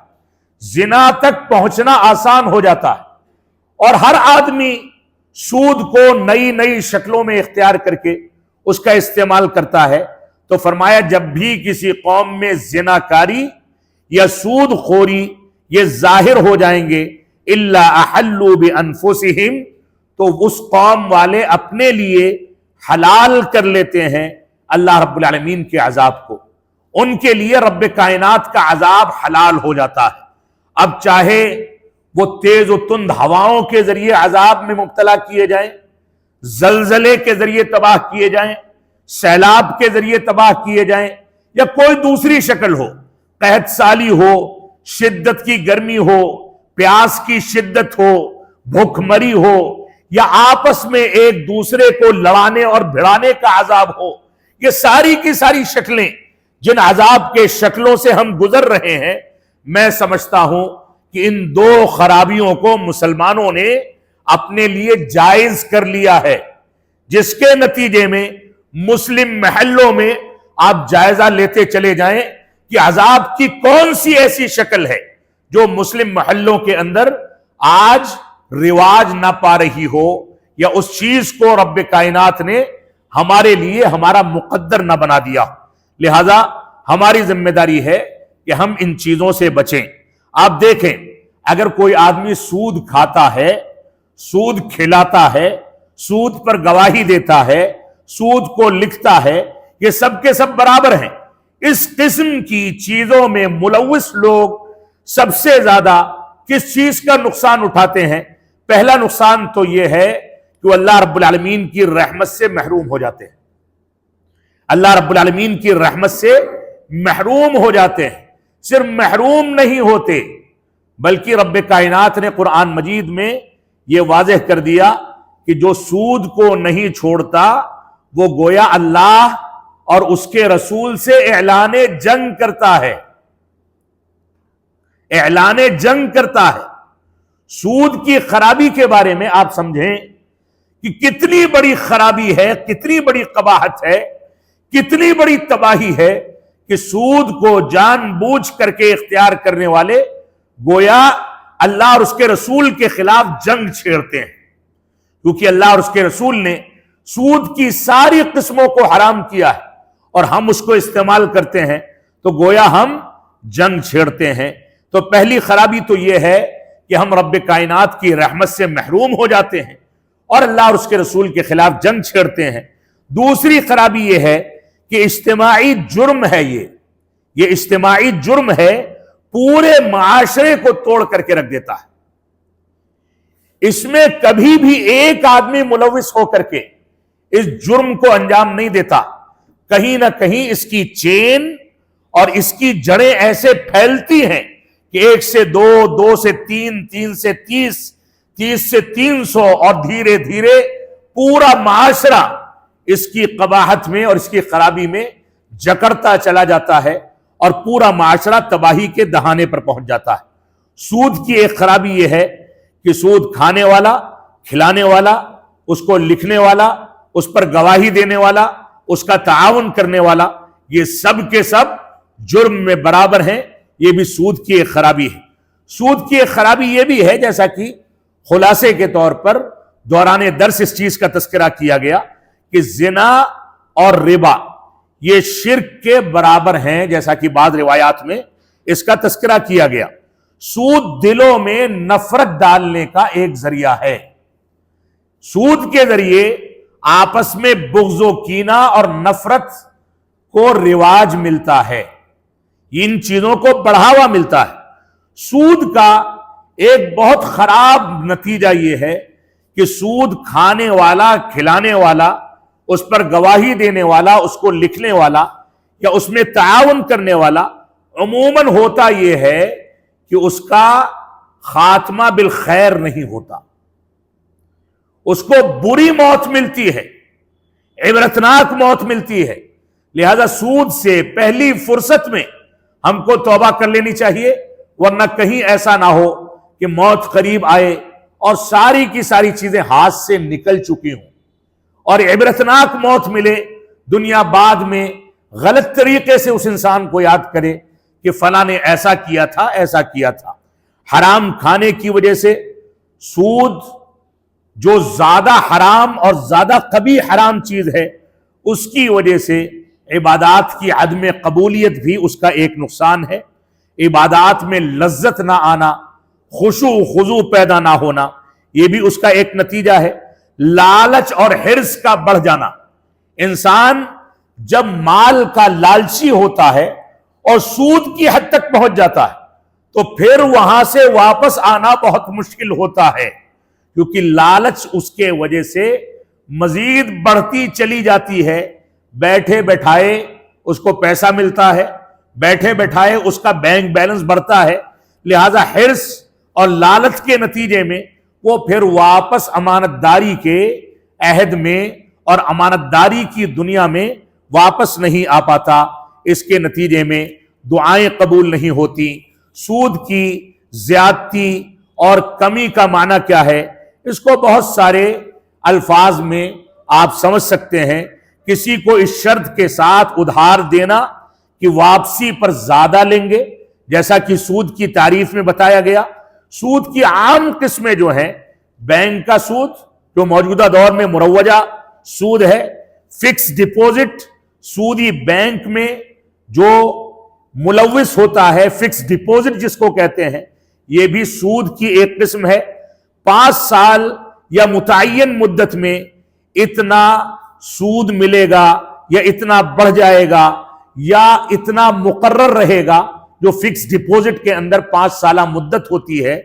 زنا تک پہنچنا آسان ہو جاتا ہے، اور ہر آدمی سود کو نئی نئی شکلوں میں اختیار کر کے اس کا استعمال کرتا ہے، تو فرمایا جب بھی کسی قوم میں زنا کاری یا سود خوری یہ ظاہر ہو جائیں گے الا احلوا بانفسهم، تو اس قوم والے اپنے لیے حلال کر لیتے ہیں اللہ رب العالمین کے عذاب کو، ان کے لیے رب کائنات کا عذاب حلال ہو جاتا ہے۔ اب چاہے وہ تیز و تند ہواؤں کے ذریعے عذاب میں مبتلا کیے جائیں، زلزلے کے ذریعے تباہ کیے جائیں، سیلاب کے ذریعے تباہ کیے جائیں، یا کوئی دوسری شکل ہو، قحط سالی ہو، شدت کی گرمی ہو، پیاس کی شدت ہو، بھوک مری ہو، یا آپس میں ایک دوسرے کو لڑانے اور بھڑانے کا عذاب ہو، یہ ساری کی ساری شکلیں جن عذاب کے شکلوں سے ہم گزر رہے ہیں، میں سمجھتا ہوں کہ ان دو خرابیوں کو مسلمانوں نے اپنے لیے جائز کر لیا ہے، جس کے نتیجے میں مسلم محلوں میں آپ جائزہ لیتے چلے جائیں کہ عذاب کی کون سی ایسی شکل ہے جو مسلم محلوں کے اندر آج رواج نہ پا رہی ہو، یا اس چیز کو رب کائنات نے ہمارے لیے ہمارا مقدر نہ بنا دیا۔ لہذا ہماری ذمہ داری ہے کہ ہم ان چیزوں سے بچیں۔ آپ دیکھیں، اگر کوئی آدمی سود کھاتا ہے، سود کھلاتا ہے، سود پر گواہی دیتا ہے، سود کو لکھتا ہے، یہ سب کے سب برابر ہیں۔ اس قسم کی چیزوں میں ملوث لوگ سب سے زیادہ کس چیز کا نقصان اٹھاتے ہیں؟ پہلا نقصان تو یہ ہے کہ وہ اللہ رب العالمین کی رحمت سے محروم ہو جاتے ہیں، اللہ رب العالمین کی رحمت سے محروم ہو جاتے ہیں۔ صرف محروم نہیں ہوتے بلکہ رب کائنات نے قرآن مجید میں یہ واضح کر دیا کہ جو سود کو نہیں چھوڑتا وہ گویا اللہ اور اس کے رسول سے اعلان جنگ کرتا ہے، اعلان جنگ کرتا ہے۔ سود کی خرابی کے بارے میں آپ سمجھیں کہ کتنی بڑی خرابی ہے، کتنی بڑی قباحت ہے، کتنی بڑی تباہی ہے کہ سود کو جان بوجھ کر کے اختیار کرنے والے گویا اللہ اور اس کے رسول کے خلاف جنگ چھیڑتے ہیں، کیونکہ اللہ اور اس کے رسول نے سود کی ساری قسموں کو حرام کیا ہے اور ہم اس کو استعمال کرتے ہیں، تو گویا ہم جنگ چھیڑتے ہیں۔ تو پہلی خرابی تو یہ ہے کہ ہم رب کائنات کی رحمت سے محروم ہو جاتے ہیں اور اللہ اور اس کے رسول کے خلاف جنگ چھیڑتے ہیں۔ دوسری خرابی یہ ہے کہ اجتماعی جرم ہے، یہ اجتماعی جرم ہے، پورے معاشرے کو توڑ کر کے رکھ دیتا ہے۔ اس میں کبھی بھی ایک آدمی ملوث ہو کر کے اس جرم کو انجام نہیں دیتا، کہیں نہ کہیں اس کی چین اور اس کی جڑیں ایسے پھیلتی ہیں کہ 1 سے 2، 2 سے 3، 3 سے 30، 30 سے 300 اور دھیرے دھیرے پورا معاشرہ اس کی قباحت میں اور اس کی خرابی میں جکڑتا چلا جاتا ہے اور پورا معاشرہ تباہی کے دہانے پر پہنچ جاتا ہے۔ سود کی ایک خرابی یہ ہے کہ سود کھانے والا، کھلانے والا، اس کو لکھنے والا، اس پر گواہی دینے والا، اس کا تعاون کرنے والا، یہ سب کے سب جرم میں برابر ہیں۔ یہ بھی سود کی ایک خرابی ہے۔ سود کی ایک خرابی یہ بھی ہے، جیسا کہ خلاصے کے طور پر دوران درس اس چیز کا تذکرہ کیا گیا کہ زنا اور ربا یہ شرک کے برابر ہیں، جیسا کہ بعض روایات میں اس کا تذکرہ کیا گیا۔ سود دلوں میں نفرت ڈالنے کا ایک ذریعہ ہے۔ سود کے ذریعے آپس میں بغض و کینہ اور نفرت کو رواج ملتا ہے، ان چیزوں کو بڑھاوا ملتا ہے۔ سود کا ایک بہت خراب نتیجہ یہ ہے کہ سود کھانے والا، کھلانے والا، اس پر گواہی دینے والا، اس کو لکھنے والا یا اس میں تعاون کرنے والا عموماً ہوتا یہ ہے کہ اس کا خاتمہ بالخیر نہیں ہوتا، اس کو بری موت ملتی ہے، عبرتناک موت ملتی ہے۔ لہذا سود سے پہلی فرصت میں ہم کو توبہ کر لینی چاہیے، ورنہ کہیں ایسا نہ ہو کہ موت قریب آئے اور ساری کی ساری چیزیں ہاتھ سے نکل چکی ہوں اور عبرتناک موت ملے، دنیا بعد میں غلط طریقے سے اس انسان کو یاد کرے کہ فلاں نے ایسا کیا تھا، ایسا کیا تھا۔ حرام کھانے کی وجہ سے سود جو زیادہ حرام اور زیادہ قبیح حرام چیز ہے، اس کی وجہ سے عبادات کی عدم قبولیت بھی اس کا ایک نقصان ہے۔ عبادات میں لذت نہ آنا، خشوع و خضوع پیدا نہ ہونا، یہ بھی اس کا ایک نتیجہ ہے۔ لالچ اور حرص کا بڑھ جانا، انسان جب مال کا لالچی ہوتا ہے اور سود کی حد تک پہنچ جاتا ہے تو پھر وہاں سے واپس آنا بہت مشکل ہوتا ہے، کیونکہ لالچ اس کے وجہ سے مزید بڑھتی چلی جاتی ہے۔ بیٹھے بیٹھائے اس کو پیسہ ملتا ہے، بیٹھے بیٹھائے اس کا بینک بیلنس بڑھتا ہے، لہذا حرص اور لالچ کے نتیجے میں وہ پھر واپس امانت داری کے عہد میں اور امانت داری کی دنیا میں واپس نہیں آ پاتا۔ اس کے نتیجے میں دعائیں قبول نہیں ہوتی۔ سود کی زیادتی اور کمی کا معنی کیا ہے؟ اس کو بہت سارے الفاظ میں آپ سمجھ سکتے ہیں۔ کسی کو اس شرط کے ساتھ ادھار دینا کہ واپسی پر زیادہ لیں گے، جیسا کہ سود کی تعریف میں بتایا گیا۔ سود کی عام قسمیں جو ہیں، بینک کا سود جو موجودہ دور میں مروجہ سود ہے، فکس ڈپوزٹ، سودی بینک میں جو ملوث ہوتا ہے، فکس ڈپوزٹ جس کو کہتے ہیں، یہ بھی سود کی ایک قسم ہے۔ 5 سال یا متعین مدت میں اتنا سود ملے گا یا اتنا بڑھ جائے گا یا اتنا مقرر رہے گا، جو فکس ڈپوزٹ کے اندر 5 سالہ مدت ہوتی ہے،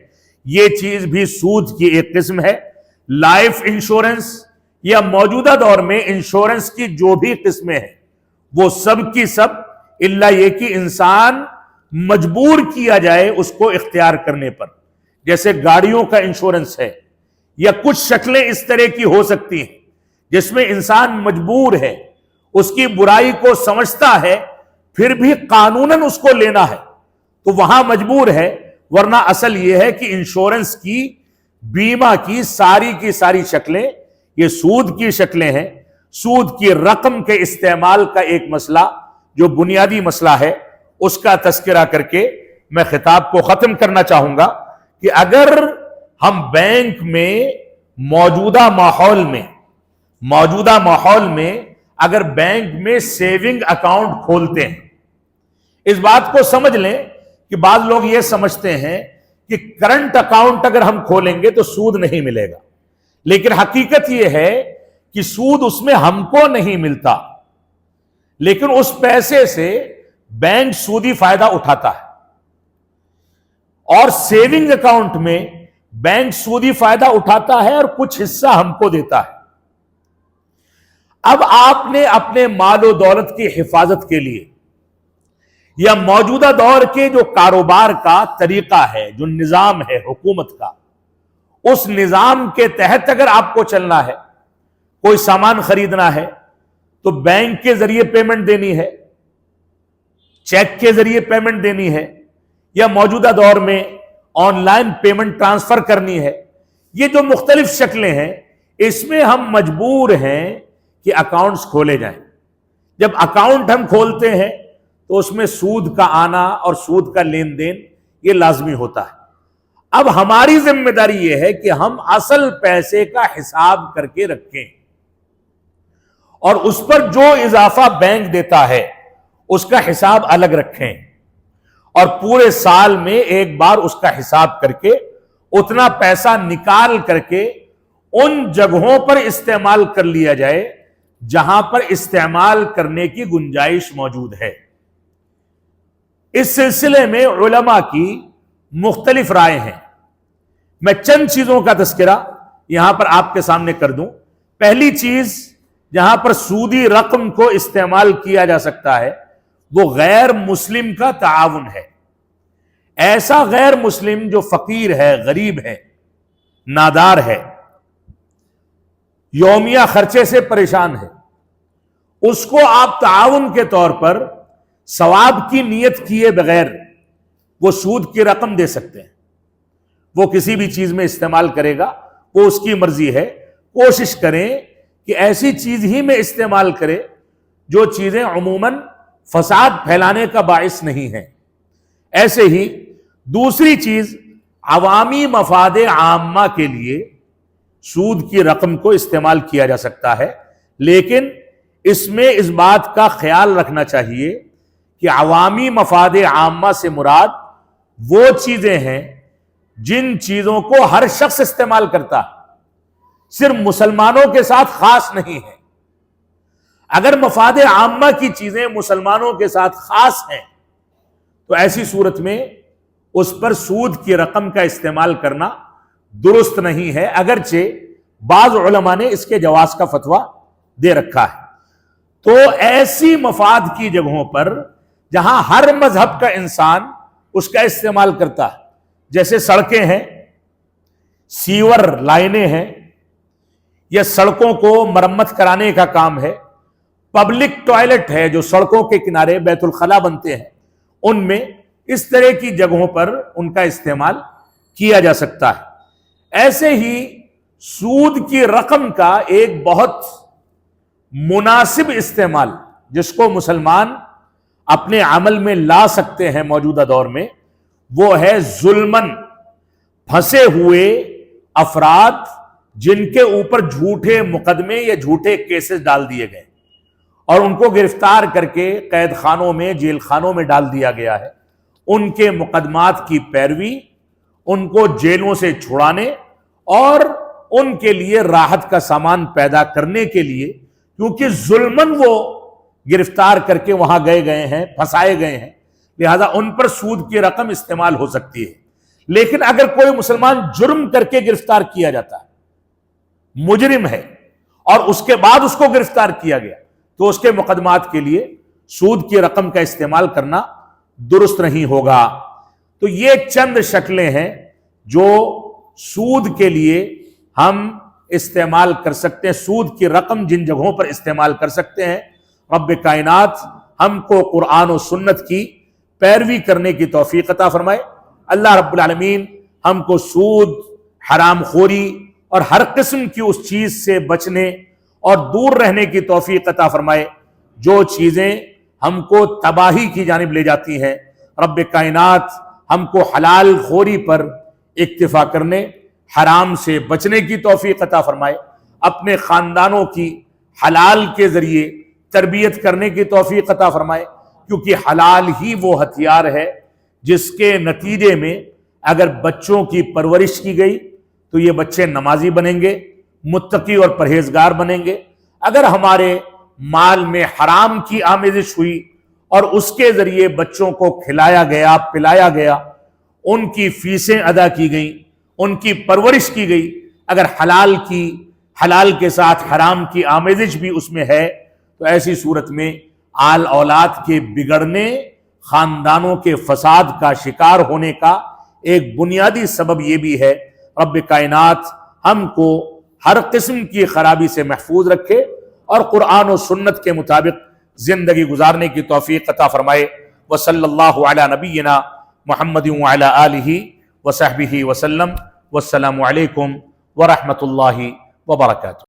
یہ چیز بھی سود کی ایک قسم ہے۔ لائف انشورنس یا موجودہ دور میں انشورنس کی جو بھی قسمیں ہیں، وہ سب کی سب الا یہ کہ انسان مجبور کیا جائے اس کو اختیار کرنے پر، جیسے گاڑیوں کا انشورنس ہے، یا کچھ شکلیں اس طرح کی ہو سکتی ہیں جس میں انسان مجبور ہے، اس کی برائی کو سمجھتا ہے، پھر بھی قانوناً اس کو لینا ہے، تو وہاں مجبور ہے۔ ورنہ اصل یہ ہے کہ انشورنس کی، بیمہ کی ساری شکلیں یہ سود کی شکلیں ہیں۔ سود کی رقم کے استعمال کا ایک مسئلہ جو بنیادی مسئلہ ہے، اس کا تذکرہ کر کے میں خطاب کو ختم کرنا چاہوں گا کہ اگر ہم بینک میں موجودہ ماحول میں اگر بینک میں سیونگ اکاؤنٹ کھولتے ہیں، اس بات کو سمجھ لیں کہ بعض لوگ یہ سمجھتے ہیں کہ کرنٹ اکاؤنٹ اگر ہم کھولیں گے تو سود نہیں ملے گا، لیکن حقیقت یہ ہے کہ سود اس میں ہم کو نہیں ملتا، لیکن اس پیسے سے بینک سودی فائدہ اٹھاتا ہے، اور سیونگ اکاؤنٹ میں بینک سودی فائدہ اٹھاتا ہے اور کچھ حصہ ہم کو دیتا ہے۔ اب آپ نے اپنے مال و دولت کی حفاظت کے لیے یا موجودہ دور کے جو کاروبار کا طریقہ ہے، جو نظام ہے حکومت کا، اس نظام کے تحت اگر آپ کو چلنا ہے، کوئی سامان خریدنا ہے تو بینک کے ذریعے پیمنٹ دینی ہے، چیک کے ذریعے پیمنٹ دینی ہے، یا موجودہ دور میں آن لائن پیمنٹ ٹرانسفر کرنی ہے۔ یہ جو مختلف شکلیں ہیں، اس میں ہم مجبور ہیں کہ اکاؤنٹس کھولے جائیں۔ جب اکاؤنٹ ہم کھولتے ہیں تو اس میں سود کا آنا اور سود کا لین دین یہ لازمی ہوتا ہے۔ اب ہماری ذمہ داری یہ ہے کہ ہم اصل پیسے کا حساب کر کے رکھیں، اور اس پر جو اضافہ بینک دیتا ہے اس کا حساب الگ رکھیں، اور پورے سال میں ایک بار اس کا حساب کر کے اتنا پیسہ نکال کر کے ان جگہوں پر استعمال کر لیا جائے جہاں پر استعمال کرنے کی گنجائش موجود ہے۔ اس سلسلے میں علماء کی مختلف رائے ہیں۔ میں چند چیزوں کا تذکرہ یہاں پر آپ کے سامنے کر دوں۔ پہلی چیز جہاں پر سودی رقم کو استعمال کیا جا سکتا ہے وہ غیر مسلم کا تعاون ہے۔ ایسا غیر مسلم جو فقیر ہے، غریب ہے، نادار ہے، یومیہ خرچے سے پریشان ہے، اس کو آپ تعاون کے طور پر ثواب کی نیت کیے بغیر وہ سود کی رقم دے سکتے ہیں۔ وہ کسی بھی چیز میں استعمال کرے گا، وہ اس کی مرضی ہے۔ کوشش کریں کہ ایسی چیز ہی میں استعمال کرے جو چیزیں عموماً فساد پھیلانے کا باعث نہیں ہیں۔ ایسے ہی دوسری چیز، عوامی مفاد عامہ کے لیے سود کی رقم کو استعمال کیا جا سکتا ہے، لیکن اس میں اس بات کا خیال رکھنا چاہیے کہ عوامی مفاد عامہ سے مراد وہ چیزیں ہیں جن چیزوں کو ہر شخص استعمال کرتا ہے، صرف مسلمانوں کے ساتھ خاص نہیں ہے۔ اگر مفاد عامہ کی چیزیں مسلمانوں کے ساتھ خاص ہیں تو ایسی صورت میں اس پر سود کی رقم کا استعمال کرنا درست نہیں ہے، اگرچہ بعض علماء نے اس کے جواز کا فتویٰ دے رکھا ہے۔ تو ایسی مفاد کی جگہوں پر جہاں ہر مذہب کا انسان اس کا استعمال کرتا ہے، جیسے سڑکیں ہیں، سیور لائنیں ہیں، یا سڑکوں کو مرمت کرانے کا کام ہے، پبلک ٹوائلٹ ہے جو سڑکوں کے کنارے بیت الخلا بنتے ہیں، ان میں اس طرح کی جگہوں پر ان کا استعمال کیا جا سکتا ہے۔ ایسے ہی سود کی رقم کا ایک بہت مناسب استعمال جس کو مسلمان اپنے عمل میں لا سکتے ہیں موجودہ دور میں، وہ ہے ظلمن پھنسے ہوئے افراد جن کے اوپر جھوٹے مقدمے یا جھوٹے کیسز ڈال دیے گئے اور ان کو گرفتار کر کے قید خانوں میں، جیل خانوں میں ڈال دیا گیا ہے، ان کے مقدمات کی پیروی، ان کو جیلوں سے چھڑانے اور ان کے لیے راحت کا سامان پیدا کرنے کے لیے، کیونکہ ظلمن وہ گرفتار کر کے وہاں گئے ہیں، پھنسائے گئے ہیں، لہذا ان پر سود کی رقم استعمال ہو سکتی ہے۔ لیکن اگر کوئی مسلمان جرم کر کے گرفتار کیا جاتا ہے، مجرم ہے، اور اس کے بعد اس کو گرفتار کیا گیا، تو اس کے مقدمات کے لیے سود کی رقم کا استعمال کرنا درست نہیں ہوگا۔ تو یہ چند شکلیں ہیں جو سود کے لیے ہم استعمال کر سکتے ہیں، سود کی رقم جن جگہوں پر استعمال کر سکتے ہیں۔ رب کائنات ہم کو قرآن و سنت کی پیروی کرنے کی توفیق عطا فرمائے۔ اللہ رب العالمین ہم کو سود، حرام خوری اور ہر قسم کی اس چیز سے بچنے اور دور رہنے کی توفیق عطا فرمائے جو چیزیں ہم کو تباہی کی جانب لے جاتی ہیں۔ رب کائنات ہم کو حلال خوری پر اکتفا کرنے، حرام سے بچنے کی توفیق عطا فرمائے، اپنے خاندانوں کی حلال کے ذریعے تربیت کرنے کی توفیق عطا فرمائے، کیونکہ حلال ہی وہ ہتھیار ہے جس کے نتیجے میں اگر بچوں کی پرورش کی گئی تو یہ بچے نمازی بنیں گے، متقی اور پرہیزگار بنیں گے۔ اگر ہمارے مال میں حرام کی آمیزش ہوئی اور اس کے ذریعے بچوں کو کھلایا گیا، پلایا گیا، ان کی فیسیں ادا کی گئیں، ان کی پرورش کی گئی، اگر حلال کے ساتھ حرام کی آمیزش بھی اس میں ہے، تو ایسی صورت میں آل اولاد کے بگڑنے، خاندانوں کے فساد کا شکار ہونے کا ایک بنیادی سبب یہ بھی ہے۔ رب کائنات ہم کو ہر قسم کی خرابی سے محفوظ رکھے اور قرآن و سنت کے مطابق زندگی گزارنے کی توفیق عطا فرمائے۔ وصلی اللہ علی نبینا محمد وعلی آلہ وصحبہ وسلم۔ والسلام علیکم ورحمۃ اللہ وبرکاتہ۔